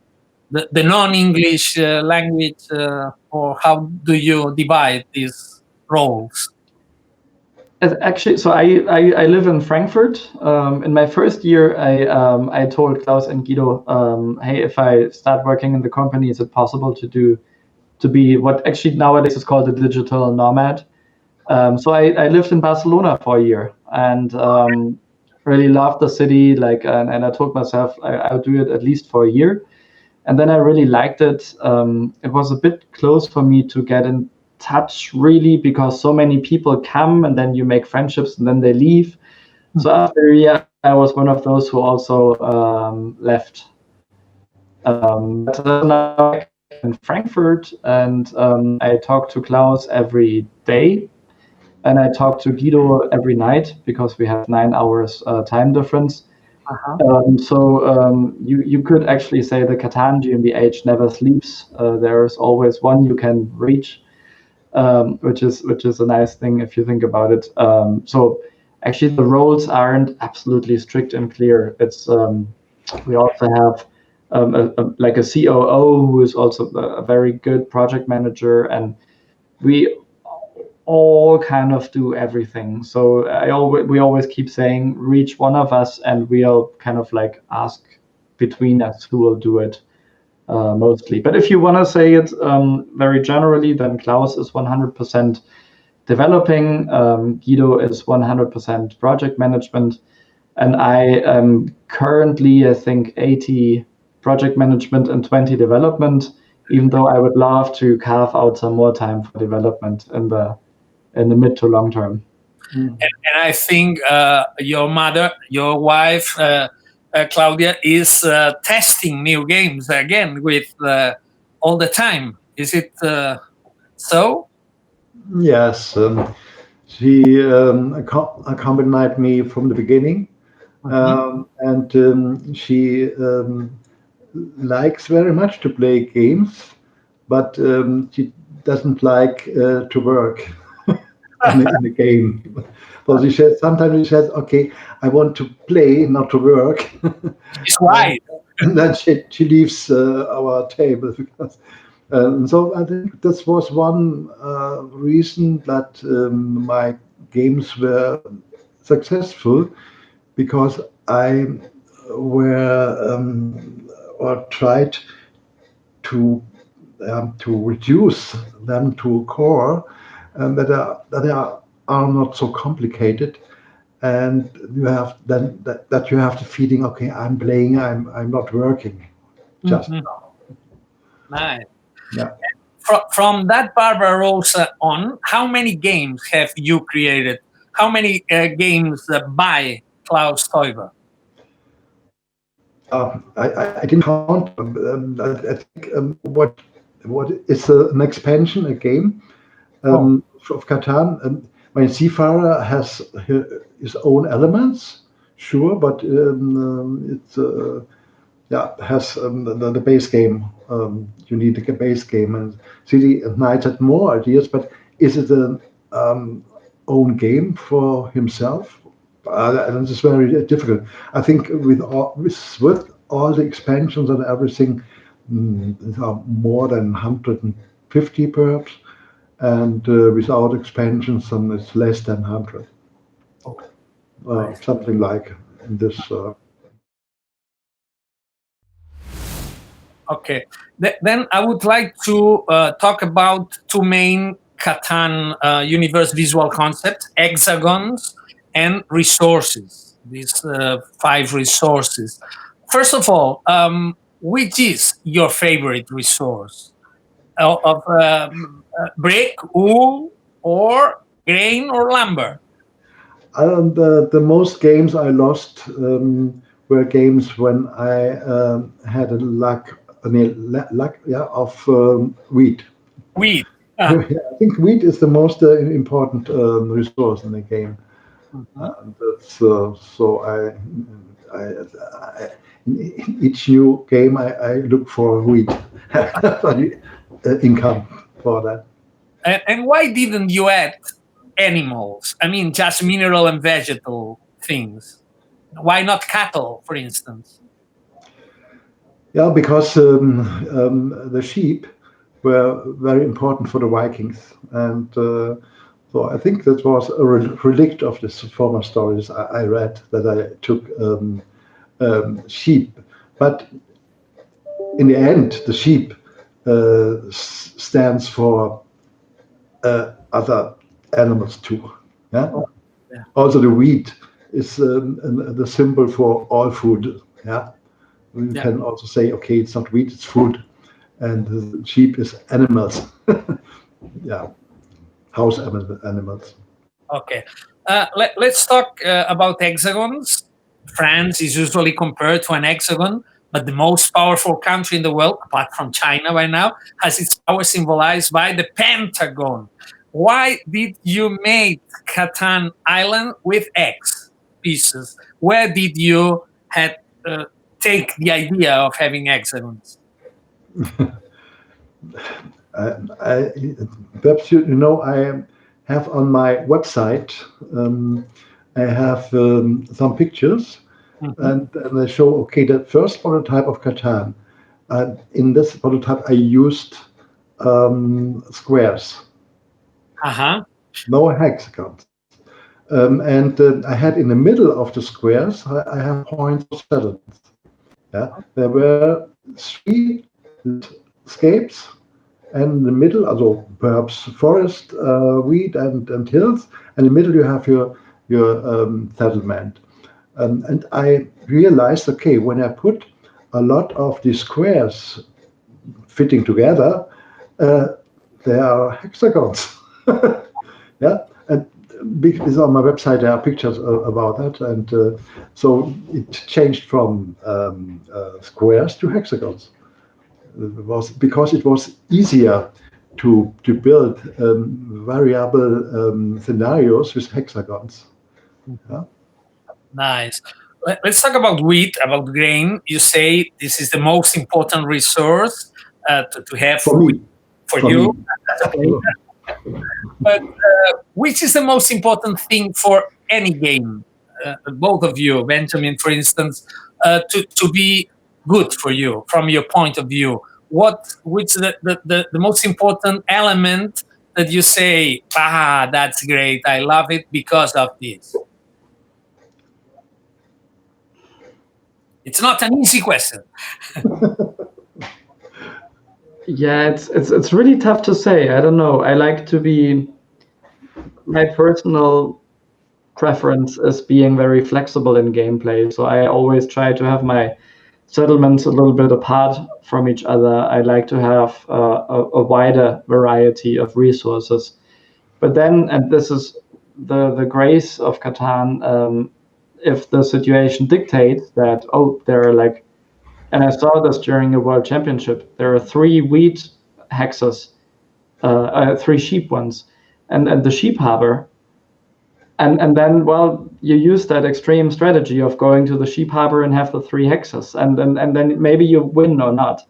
the non-English language, or how do you divide these roles? Actually, so I live in Frankfurt. In my first year, I told Klaus and Guido, hey, if I start working in the company, is it possible to be what actually nowadays is called a digital nomad? So I lived in Barcelona for a year and really loved the city. Like, and I told myself I'll do it at least for a year, and then I really liked it. It was a bit close for me to get in touch, really, because so many people come and then you make friendships and then they leave. So after a year, I was one of those who also left. But now I'm in Frankfurt, and I talk to Klaus every day, and I talk to Guido every night because we have 9 hours time difference. So you could actually say the Catan GmbH never sleeps. There's always one you can reach, which is a nice thing if you think about it. So actually the roles aren't absolutely strict and clear. It's we also have like a COO who is also a very good project manager, and we all kind of do everything. So we always keep saying reach one of us, and we'll kind of like ask between us who will do it mostly. But if you want to say it very generally, then Klaus is 100% developing, Guido is 100% project management, and I am currently, I think, 80 project management and 20 development, even though I would love to carve out some more time for development in the mid to long term. And I think your wife, Claudia, is testing new games again with all the time. Is it so? Yes. She accompanied me from the beginning, and she likes very much to play games, but she doesn't like to work in the game. So sometimes she says, "Okay, I want to play, not to work." It's right. And then she leaves our table because. So I think this was one reason that my games were successful, because I tried to reduce them to a core that are not so complicated, and you have then that you have the feeling, okay, I'm playing, I'm not working, just now. Nice. Yeah. From that Barbarossa on, how many games have you created? How many games by Klaus Teuber? I didn't count. I think what is an expansion, a game of Catan. My Seafarer has his own elements, sure, but it's has the base game. You need a base game, and City at Night had more ideas, but is it an own game for himself? And it's very difficult. I think with all the expansions and everything, there are more than 150 perhaps, and without expansions, then it's less than 100. Something like this. Okay. Then I would like to talk about two main Catan universe visual concepts: hexagons and resources, these 5 resources. First of all, which is your favorite resource? Of brick, wool, or grain, or lumber? The most games I lost were games when I had a lack of wheat. Wheat. I think wheat is the most important resource in the game. That's, so in each new game I look for wheat income for that. And why didn't you add animals? I mean, just mineral and vegetable things. Why not cattle, for instance? Yeah, because the sheep were very important for the Vikings, and so I think that was a relict of the former stories I read, that I took sheep. But in the end, the sheep stands for other animals too. Yeah? Oh, yeah. Also, the wheat is the symbol for all food. Yeah, we can also say, okay, it's not wheat, it's food, and the sheep is animals. Yeah, house animals. Okay, let's talk about hexagons. France is usually compared to an hexagon, but the most powerful country in the world, apart from China by now, has its power symbolized by the pentagon. Why did you make Catan Island with X pieces? Where did you take the idea of having hexagons? Perhaps you know, I have on my website, I have some pictures, and they show, okay, the first prototype of Catan. In this prototype, I used squares, no hexagons. And I had in the middle of the squares, I have points of settlements. Yeah, there were 3 landscapes, and in the middle, also perhaps forest, wheat, and hills, and in the middle you have your settlement. And I realized, okay, when I put a lot of these squares fitting together, there are hexagons. Yeah, and because on my website there are pictures about that, and so it changed from squares to hexagons. It was because it was easier to build variable scenarios with hexagons. Yeah? Nice. Let's talk about wheat, about grain. You say this is the most important resource to have for me. For you. But which is the most important thing for any game? Both of you, Benjamin, for instance, to be good for you from your point of view. Which the most important element that you say, that's great, I love it because of this? It's not an easy question. Yeah, it's really tough to say. I don't know. I like to be, my personal preference is being very flexible in gameplay. So I always try to have my settlements a little bit apart from each other. I like to have a wider variety of resources. But then, and this is the grace of Catan, if the situation dictates that, there are like, and I saw this during a World Championship, there are 3 wheat hexes, 3 sheep ones, and the sheep harbor. And then, well, you use that extreme strategy of going to the sheep harbor and have the 3 hexes, and then maybe you win or not.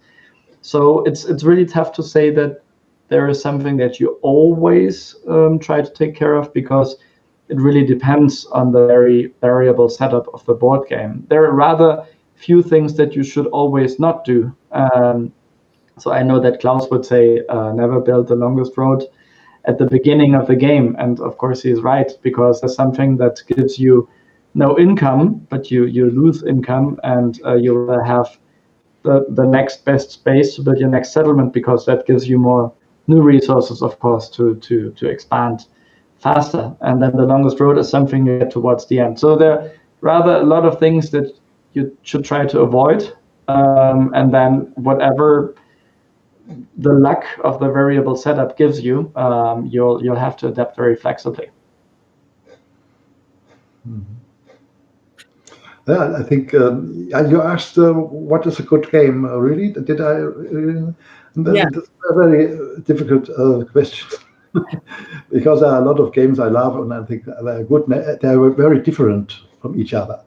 So it's really tough to say that there is something that you always try to take care of, because it really depends on the very variable setup of the board game. There are rather few things that you should always not do. So I know that Klaus would say, never build the longest road at the beginning of the game. And of course he's right, because there's something that gives you no income, but you lose income, and you will have the next best space to build your next settlement, because that gives you more new resources, of course, to expand faster, and then the longest road is something you get towards the end. So there are rather a lot of things that you should try to avoid, and then whatever the luck of the variable setup gives you, you'll have to adapt very flexibly. Yeah, I think you asked what is a good game. Really? Did I? Yeah. That's a very difficult question because there are a lot of games I love, and I think they're good. They're very different from each other.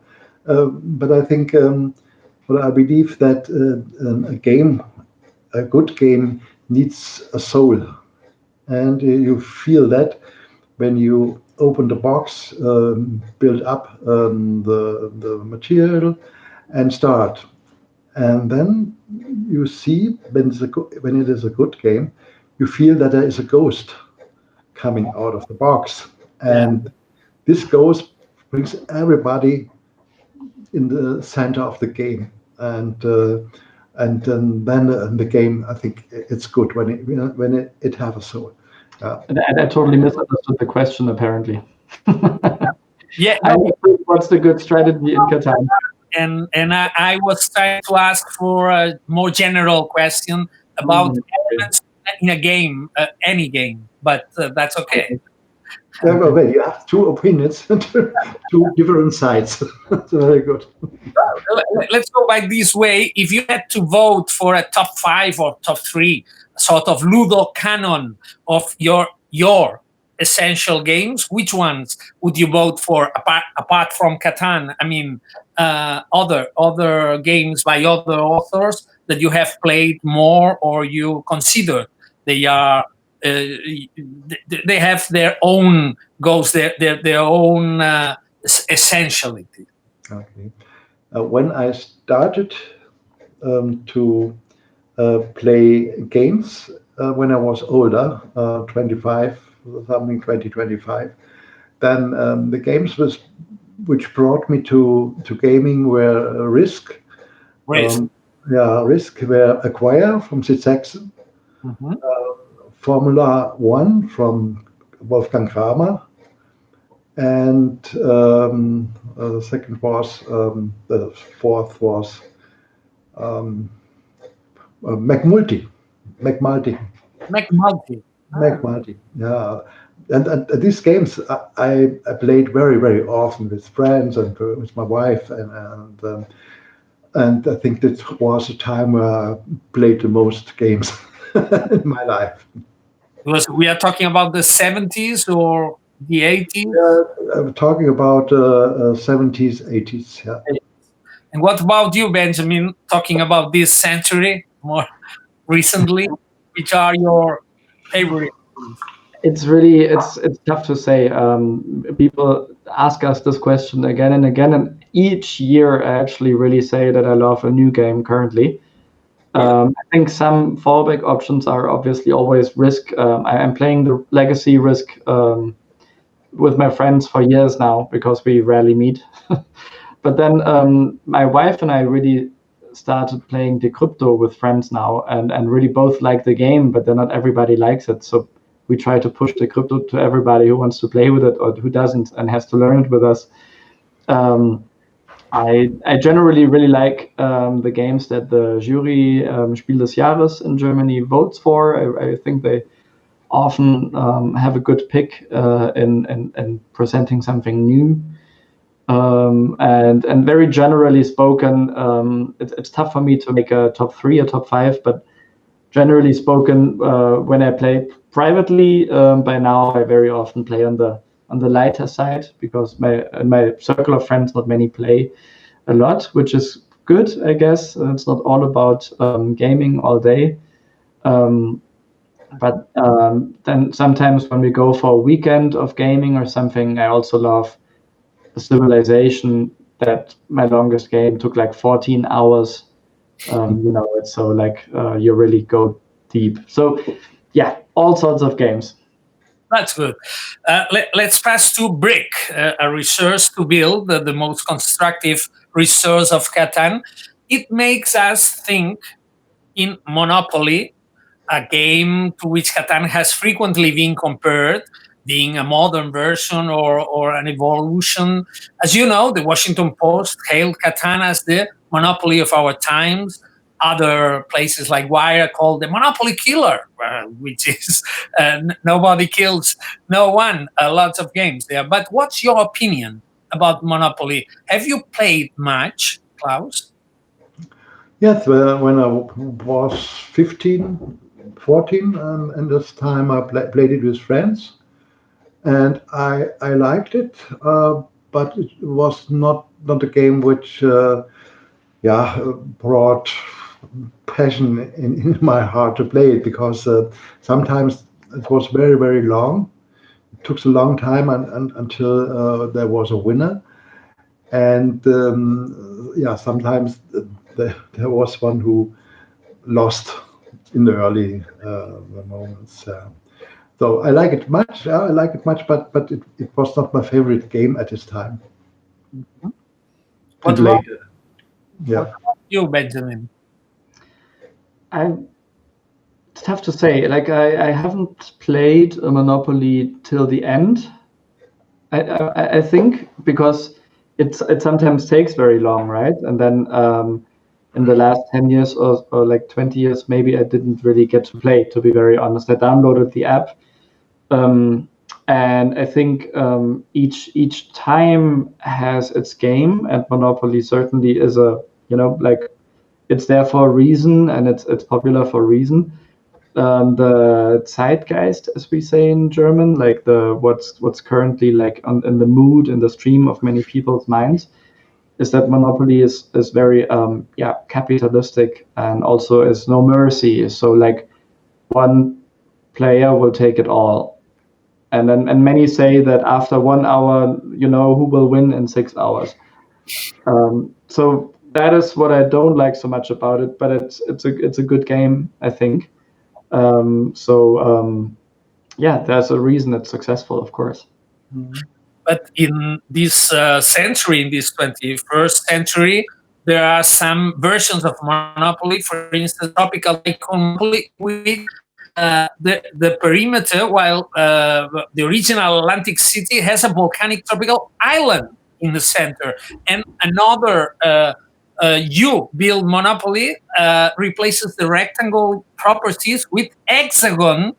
But I think, well, I believe that a good game needs a soul, and you feel that when you open the box, build up the material, and start. And then you see when it is a good game, you feel that there is a ghost coming out of the box, and this ghost brings everybody in the center of the game, and then the game, I think it's good when it have a soul. I totally misunderstood the question, apparently. Yeah. What's the good strategy in Catan? And I was trying to ask for a more general question about elements in a game, any game, but that's okay. Well, you have two opinions, two different sides. That's very good. Let's go by this way. If you had to vote for a top 5 or top 3, sort of Ludo canon of your essential games, which ones would you vote for apart from Catan? I mean, other games by other authors that you have played more, or you consider they are they have their own goals, their own essentiality. Okay. When I started to play games when I was older, 25, something 2025, then the games which brought me to gaming were Risk. Risk were Acquire from Sid Saxon, Formula One from Wolfgang Kramer, and the second was, the fourth was McMulty. Yeah. And these games I played very, very often with friends and with my wife, and I think that was a time where I played the most games in my life. We are talking about the 70s or the 80s? I'm talking about 70s, 80s. Yeah. And what about you, Benjamin? Talking about this century more recently, which are your favorite? It's really it's tough to say. People ask us this question again and again, and each year I actually really say that I love a new game currently. I think some fallback options are obviously always Risk. I'm playing the Legacy Risk with my friends for years now because we rarely meet. But then my wife and I really started playing Decrypto with friends now, and really both like the game, but then not everybody likes it. So we try to push Decrypto to everybody who wants to play with it or who doesn't and has to learn it with us. I generally really like the games that the jury Spiel des Jahres in Germany votes for. I think they often have a good pick in presenting something new. And very generally spoken, it's tough for me to make a top 3 or top 5, but generally spoken, when I play privately, by now I very often play on the lighter side because in my circle of friends, not many play a lot, which is good, I guess. It's not all about gaming all day. But then sometimes when we go for a weekend of gaming or something, I also love the Civilization. That my longest game took like 14 hours. It's so like you really go deep. So yeah, all sorts of games. That's good. Let's pass to Brick, a resource to build, the most constructive resource of Catan. It makes us think in Monopoly, a game to which Catan has frequently been compared. being a modern version or an evolution. As you know, the Washington Post hailed Catan as the monopoly of our times. Other places like Wire called the monopoly killer, which is nobody kills no one. Lots of games there. But what's your opinion about Monopoly? Have you played much, Klaus? Yes, when I was 15, 14, and this time I played it with friends, and I liked it, but it was not a game which brought passion in my heart to play it, because sometimes it was very, very long. It took a long time until there was a winner, and sometimes there was one who lost in the early moments. So I like it much. I like it much, but it was not my favorite game at this time. What And about later, yeah. you, Benjamin? It's tough to say. Like I haven't played a Monopoly till the end. I think because it sometimes takes very long, right? And then in the last 10 years or like 20 years, maybe I didn't really get to play, to be very honest. I downloaded the app, and I think each time has its game, and Monopoly certainly is like it's there for a reason, and it's popular for a reason. The Zeitgeist, as we say in German, like what's currently like in the mood, in the stream of many people's minds, is that Monopoly is very capitalistic, and also is no mercy. So like one player will take it all, and many say that after 1 hour, who will win in 6 hours. So that is what I don't like so much about it, but it's a good game, I think. There's a reason it's successful, of course. But in this century, in this 21st century, there are some versions of Monopoly, for instance, tropical Monopoly with the perimeter, while the original Atlantic City has a volcanic tropical island in the center. And another you build Monopoly replaces the rectangle properties with hexagon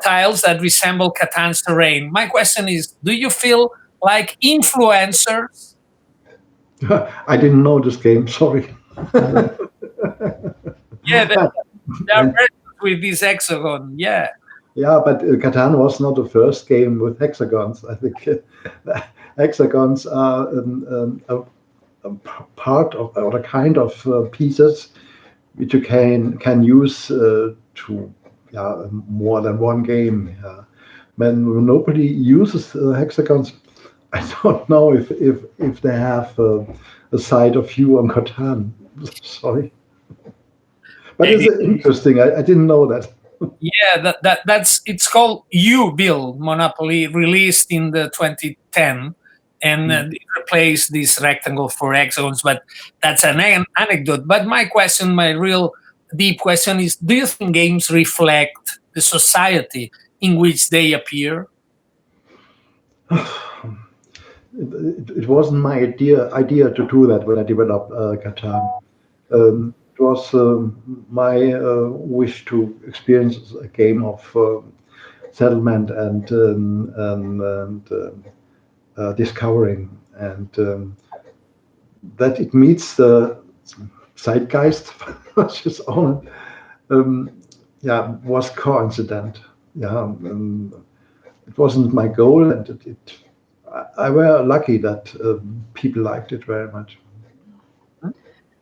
tiles that resemble Catan's terrain. My question is, do you feel like influencers? I didn't know this game. Sorry. Yeah, they are with this hexagon. Yeah. Yeah, but Catan was not the first game with hexagons. I think hexagons are a part of, or a kind of pieces which you can use to more than one game. When nobody uses hexagons, I don't know if they have a side of view on Catan. Sorry, but it's interesting. I didn't know that. Yeah, that's it's called You Build Monopoly, released in the 2010, and it replaced this rectangle for hexagons. But that's an anecdote. But my question, my real deep question is: do you think games reflect the society in which they appear? It wasn't my idea to do that when I developed Catan. It was my wish to experience a game of settlement and discovering, and that it meets the Zeitgeist, which is on, was coincident. It wasn't my goal, and I were lucky that people liked it very much.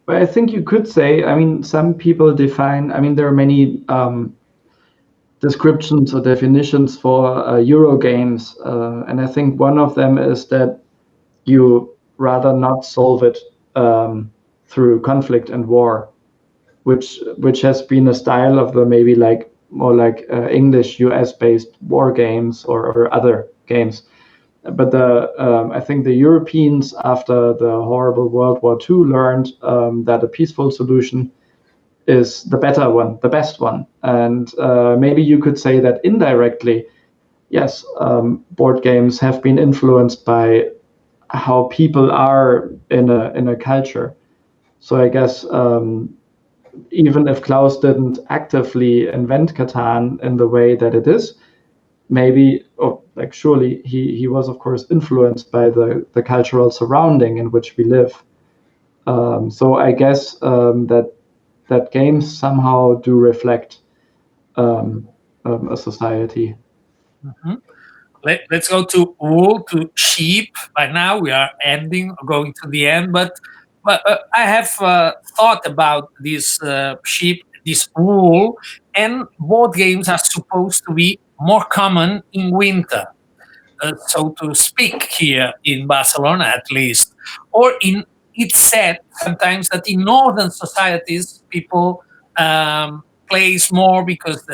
But I think you could say, some people define, there are many descriptions or definitions for Euro games, and I think one of them is that you rather not solve it through conflict and war, which has been a style of the maybe like more like English US based war games or other games. But I think the Europeans, after the horrible World War II, learned that a peaceful solution is the better one, the best one. And maybe you could say that indirectly, yes, board games have been influenced by how people are in a culture. So I guess even if Klaus didn't actively invent Catan in the way that it is, maybe, or like surely he was of course influenced by the cultural surrounding in which we live. So I guess that games somehow do reflect a society. Mhm. Let's go to wool to sheep. By now we are going to the end, but I have thought about this sheep, this wool, and board games are supposed to be more common in winter, so to speak, here in Barcelona at least, or in it's said sometimes that in northern societies people plays more because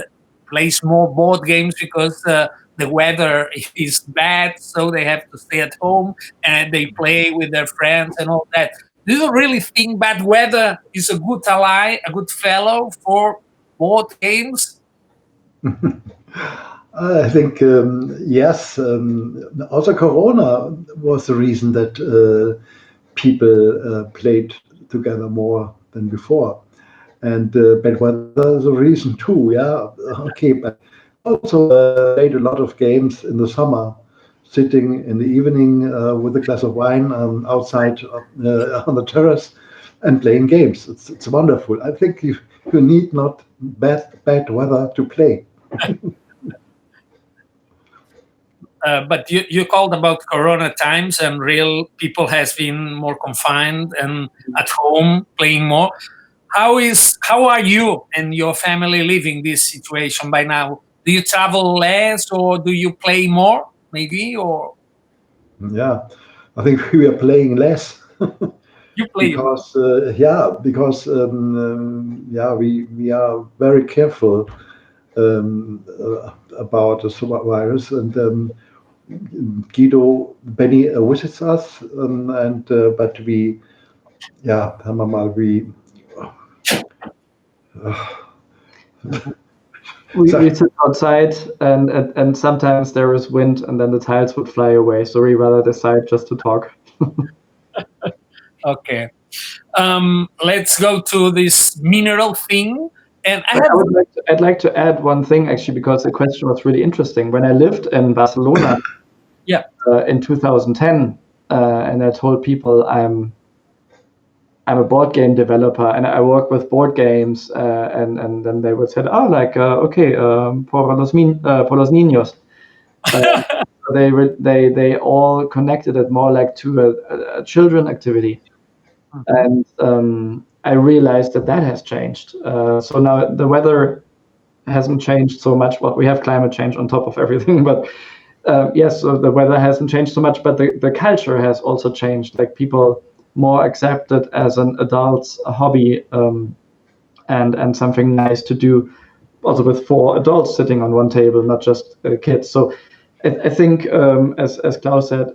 plays more board games because the weather is bad, so they have to stay at home and they play with their friends and all that. Do you really think bad weather is a good ally, a good fellow for board games? I think yes. Also, Corona was the reason that people played together more than before, and bad weather is a reason too. Yeah, okay, but also played a lot of games in the summer, sitting in the evening with a glass of wine outside on the terrace and playing games. It's wonderful. I think you need not bad weather to play. But you called about Corona times, and real people has been more confined and at home playing more. How are you and your family living this situation by now? Do you travel less or do you play more? Maybe or Yeah, I think we are playing less you play? because yeah, we are very careful about the virus, and Guido Benny visits us, and but we yeah, Mama, we We sit outside, and sometimes there is wind, and then the tiles would fly away. So we rather decide just to talk. Okay. Let's go to this mineral thing. And I'd like to add one thing actually, because the question was really interesting. When I lived in Barcelona yeah. In 2010, and I told people I'm a board game developer and I work with board games, and then they would say, oh, like okay, por los niños. They all connected it more like to a children activity. And I realized that has changed. So now the weather hasn't changed so much. Well, we have climate change on top of everything, but yes, so the weather hasn't changed so much, but the culture has also changed. Like people more accept it as an adult's hobby, and something nice to do, also with 4 adults sitting on one table, not just kids. So I think, as Klaus said,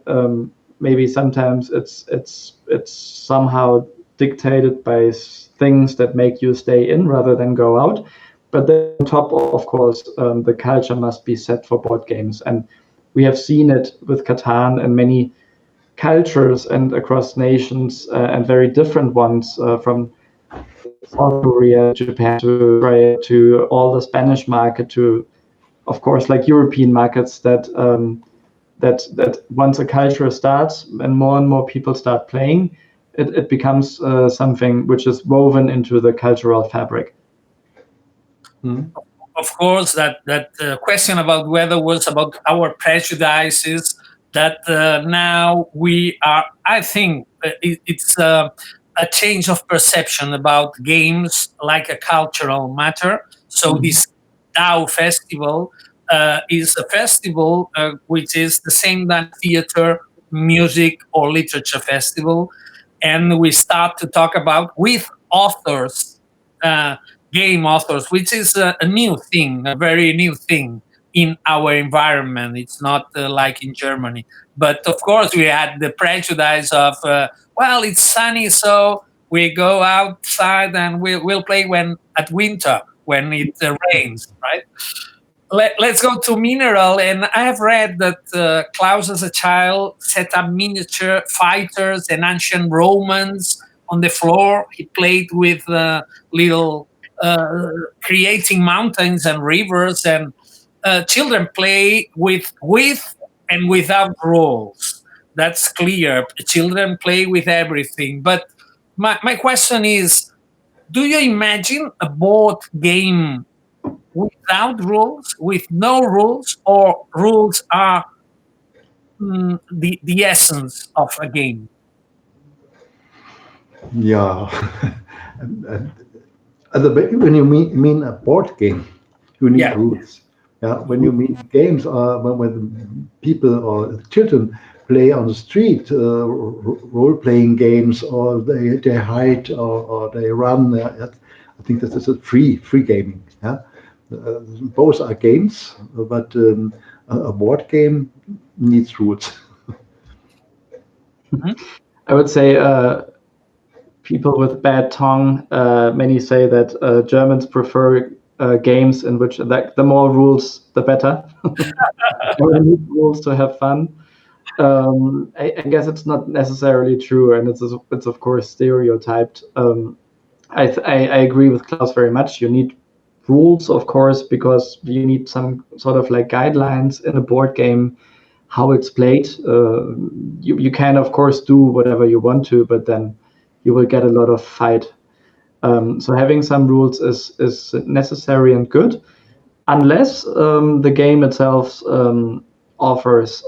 maybe sometimes it's somehow dictated by things that make you stay in rather than go out. But then on top, of course, the culture must be set for board games, and we have seen it with Catan and many cultures and across nations, and very different ones, from South Korea, Japan, to Australia, to all the Spanish market, to of course like European markets, that once a culture starts and more people start playing, it becomes something which is woven into the cultural fabric. Of course, that question about weather was about our prejudices. That now we are. I think it's a change of perception about games like a cultural matter. So this DAU festival is a festival which is the same than theater, music, or literature festival, and we start to talk about with authors. Game authors, which is a new thing, a very new thing in our environment. It's not like in Germany. But of course, we had the prejudice of, well, it's sunny, so we go outside and we'll play at winter when it rains, right? let's go to mineral. And I have read that Klaus, as a child, set up miniature fighters and ancient Romans on the floor. He played with little creating mountains and rivers, and children play with and without rules. That's clear. Children play with everything. But my question is, do you imagine a board game without rules, with no rules, or rules are the essence of a game? Yeah. When you mean a board game, you need rules. Yeah. When you mean games, when people or children play on the street, role-playing games, or they hide or they run, I think this is a free gaming. Yeah. Both are games, but a board game needs rules. I would say people with bad tongue, many say that Germans prefer games in which the more rules, the better. We need rules to have fun. I guess it's not necessarily true, and it's of course stereotyped. I agree with Klaus very much. You need rules, of course, because you need some sort of like guidelines in a board game, how it's played. You can, of course, do whatever you want to, but then you will get a lot of fight. So having some rules is necessary and good, unless the game itself offers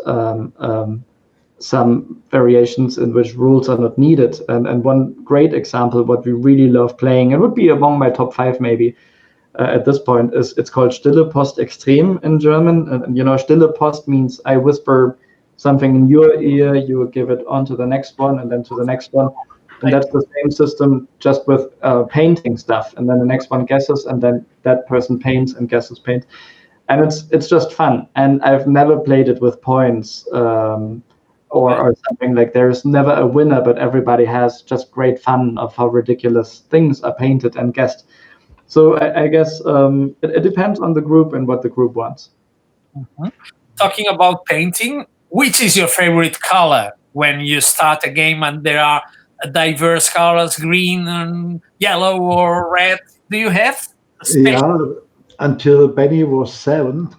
some variations in which rules are not needed. And one great example, what we really love playing, it would be among my top 5 maybe at this point, is it's called Stille Post Extrem in German. And Stille Post means I whisper something in your ear, you give it on to the next one, and then to the next one. And that's the same system, just with painting stuff. And then the next one guesses, and then that person paints and guesses paint. And it's just fun. And I've never played it with points or something. Like, there's never a winner, but everybody has just great fun of how ridiculous things are painted and guessed. So I guess it depends on the group and what the group wants. Mm-hmm. Talking about painting, which is your favorite color when you start a game and there are diverse colors, green and yellow or red? Do you have? Yeah, until Benny was 7,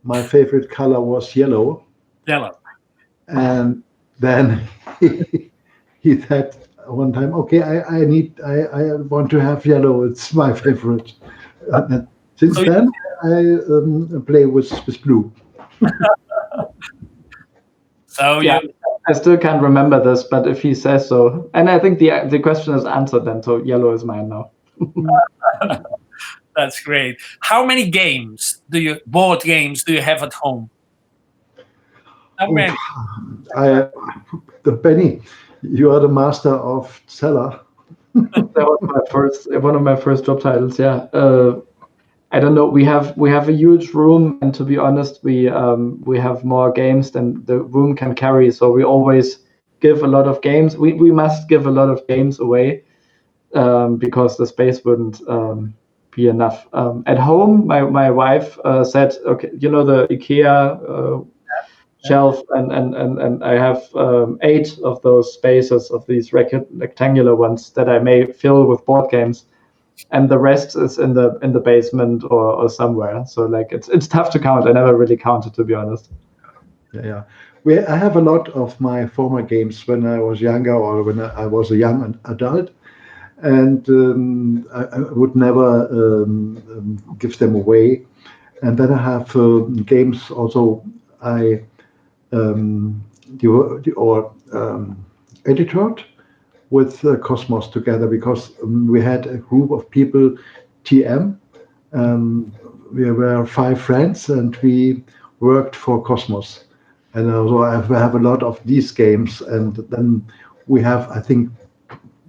my favorite color was yellow. Yellow. And then he said one time, okay, I want to have yellow. It's my favorite. Since then, I play with blue. So yeah, I still can't remember this, but if he says so, and I think the question is answered then, so yellow is mine now. That's great. How many board games do you have at home? How many? Benny, you are the master of cellar. That was one of my first job titles. Yeah. I don't know. We have a huge room, and to be honest, we have more games than the room can carry. So we always give a lot of games. We must give a lot of games away because the space wouldn't be enough. At home, my wife said, okay, the IKEA shelf, and I have 8 of those spaces, of these rectangular ones, that I may fill with board games. And the rest is in the basement or somewhere. So like it's tough to count. I never really counted, to be honest. Yeah. I have a lot of my former games when I was younger or when I was a young adult, and I would never give them away. And then I have games also I edited with Cosmos together, because we had a group of people, TM. We were 5 friends and we worked for Cosmos. And also I have a lot of these games. And then we have, I think,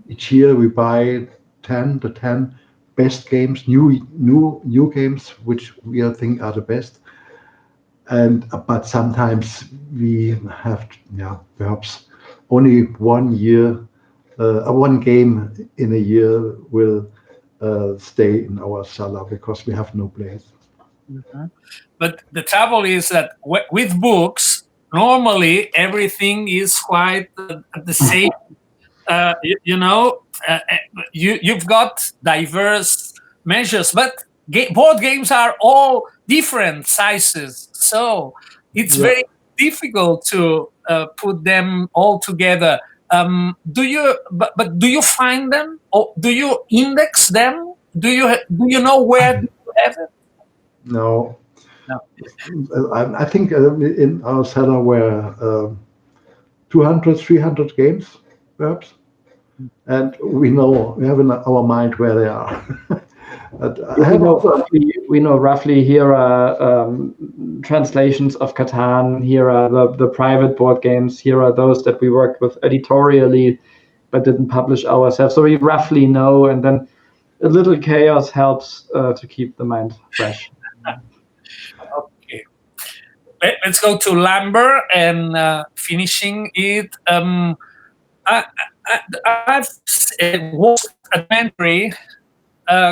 each year we buy the 10 best games, new games, which we think are the best. But sometimes we have, perhaps only one game in a year will stay in our cellar because we have no place. Mhm. But the trouble is that with books, normally everything is quite the same. You've got diverse measures, but board games are all different sizes, so it's Yeah. very difficult to put them all together. But do you find them, or do you index them? Do you know where to have it? No, No. I think in our cellar were 200, 300 games, perhaps. And we have in our mind where they are. But I have also, We know roughly here are translations of Catan, here are the private board games, here are those that we worked with editorially but didn't publish ourselves. So we roughly know, and then a little chaos helps to keep the mind fresh. Okay. Let's go to Lambert and finishing it. I've watched a documentary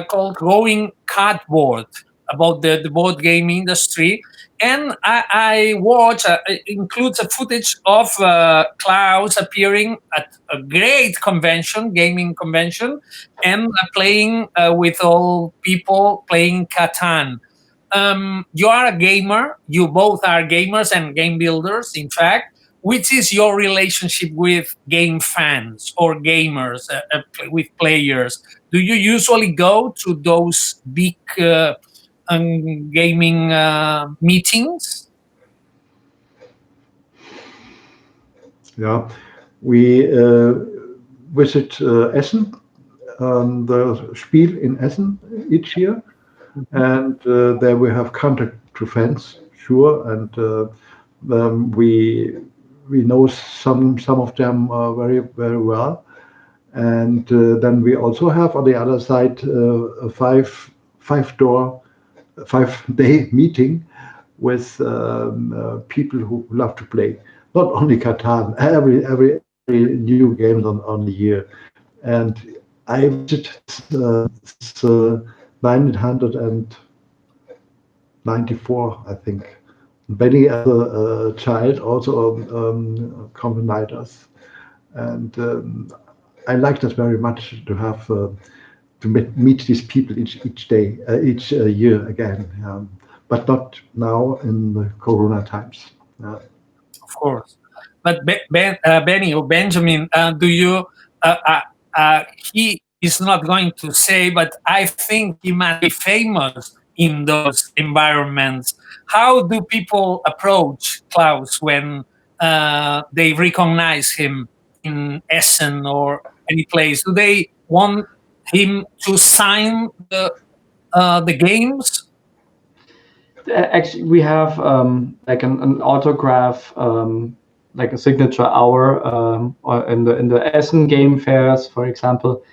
called Growing Cardboard about the board game industry. And I watch, it includes a footage of Klaus appearing at a great convention, gaming convention, and playing with all people playing Catan. You are a gamer, you both are gamers and game builders, in fact. Which is your relationship with game fans or gamers, with players? Do you usually go to those big gaming meetings? yeah, we visit Essen, the Spiel in Essen each year. And there we have contact to fans, sure, and we know some of them very, very well. And then we also have on the other side a 5-day meeting with people who love to play, not only Catan, every new game on the year. And I visited 1994, I think. Benny, as a child, also accompanied us, and I like that very much to have to meet these people each day, each year again, but not now in the Corona times. Of course. But Benny or Benjamin, do you? He is not going to say, but I think he might be famous in those environments. How do people approach Klaus when they recognize him in Essen or any place? Do they want him to sign the games? Actually, we have like an autograph, like a signature hour, or in the Essen game fairs, for example.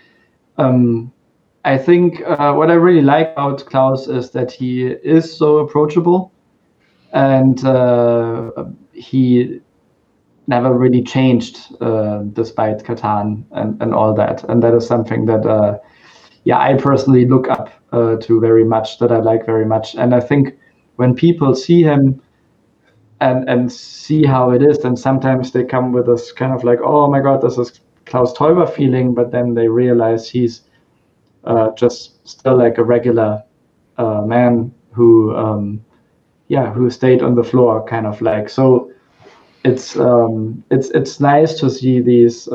I think what I really like about Klaus is that he is so approachable, and he never really changed despite Catan and all that. And that is something that I personally look up to very much, that I like very much. And I think when people see him and see how it is, then sometimes they come with this kind of like, oh my God, this is Klaus Teuber feeling, but then they realize he's just still like a regular man who stayed on the floor, kind of like. So it's nice to see these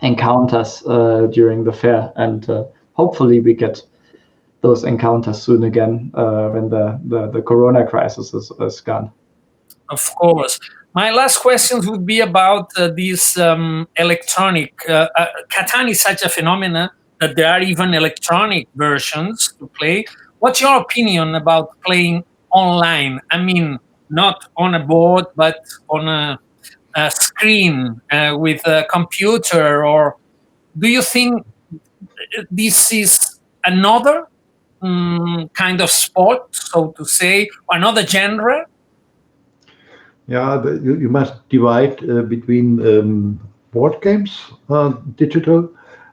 encounters during the fair, and hopefully we get those encounters soon again when the Corona crisis is gone. Of course. My last questions would be about these electronic. Catan is such a phenomenon that there are even electronic versions to play. What's your opinion about playing online? I mean, not on a board, but on a screen with a computer? Or do you think this is another kind of sport, so to say, or another genre? Yeah, you must divide between board games digital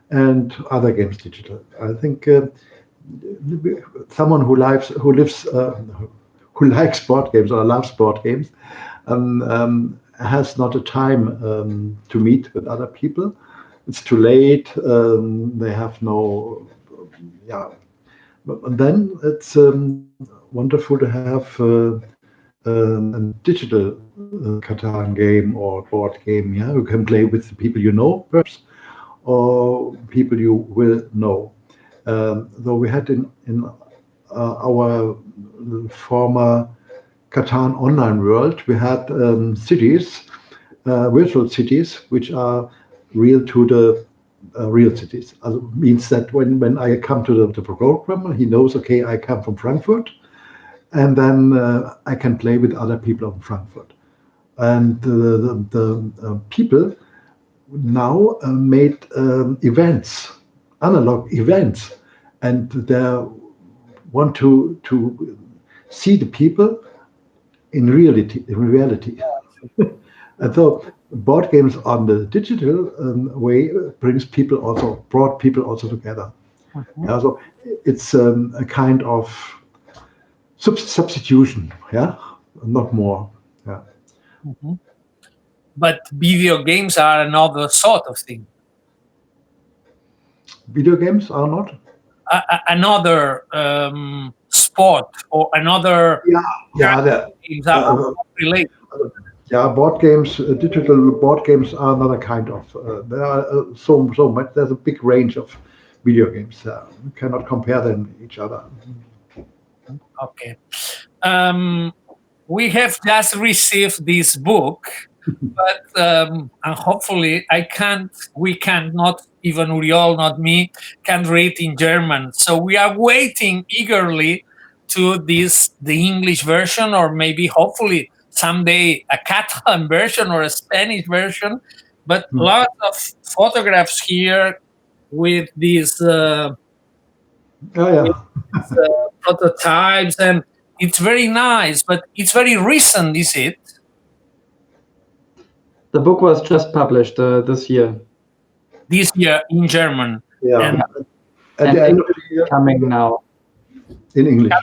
and other games digital. I think someone who likes board games or loves board games has not a time to meet with other people. It's too late. They have no, yeah. But then it's wonderful to have a digital Catan game or board game. Yeah, you can play with the people you know, perhaps, or people you will know. Though we had in our former Catan online world, we had cities, virtual cities, which are real to the real cities. Means that when I come to the programmer, he knows, okay, I come from Frankfurt, and then I can play with other people from Frankfurt. And the people now made events, analog events, and they want to see the people in reality. And so board games on the digital way brought people also together. Yeah, so it's a kind of substitution, yeah, not more. Yeah. But video games are another sort of thing. Video games are not? Another sport or another games are related. Yeah, board games, digital board games are another kind of. There are so much. There's a big range of video games. You cannot compare them with each other. Okay. We have just received this book, but and hopefully we can't, not even Uriol, not me, can read in German. So we are waiting eagerly to the English version, or maybe hopefully someday a Catalan version or a Spanish version. But lots of photographs here with these prototypes, and it's very nice, but it's very recent, is it? The book was just published this year. This year in German. Yeah. And at the end of the year, coming now in English.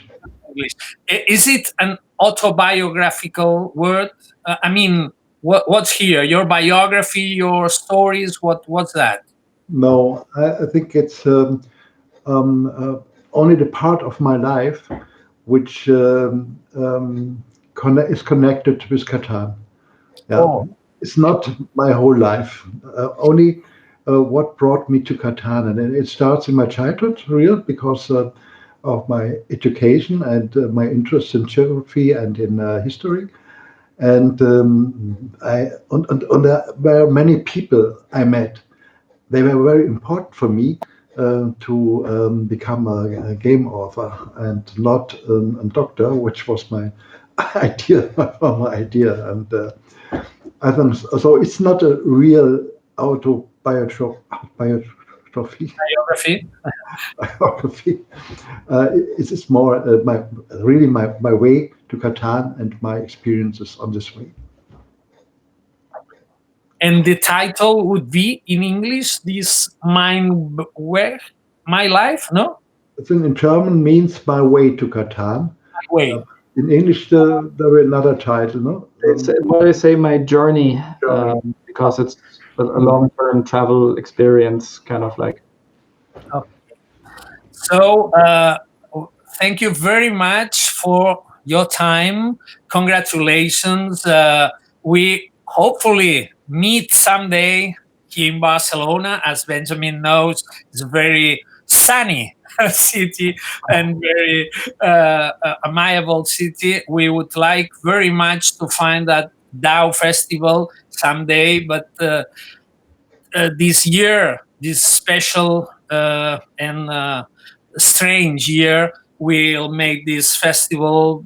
Is it an autobiographical word? I mean, what's here? Your biography, your stories? What's that? No, I think it's only the part of my life which is connected with Catan. Yeah. Oh. It's not my whole life. Only what brought me to Catan, and it starts in my childhood, real, because of my education and my interest in geography and in history. And there were many people I met. They were very important for me to become a game author and not a doctor, which was my idea, my former idea. And I think so. It's not a real biography. It's more my way to Catan and my experiences on this way. And the title would be in English, My Life, no? I think in German means My Way to Catan. My Way. In English, there were another title, no? I say My Journey, because it's a long-term travel experience, kind of like. Okay. So, thank you very much for your time. Congratulations. We hopefully meet someday here in Barcelona. As Benjamin knows, it's a very sunny city and very amiable city. We would like very much to find that DAU festival someday, but this year, this special and strange year, we'll make this festival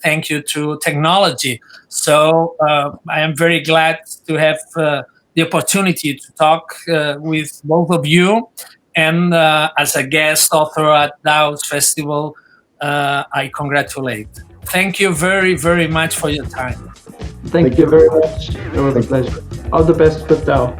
thank you to technology. So I am very glad to have the opportunity to talk with both of you. And as a guest author at DAU's festival, I congratulate. Thank you very, very much for your time. Thank you very much. It was a pleasure. All the best with DAU.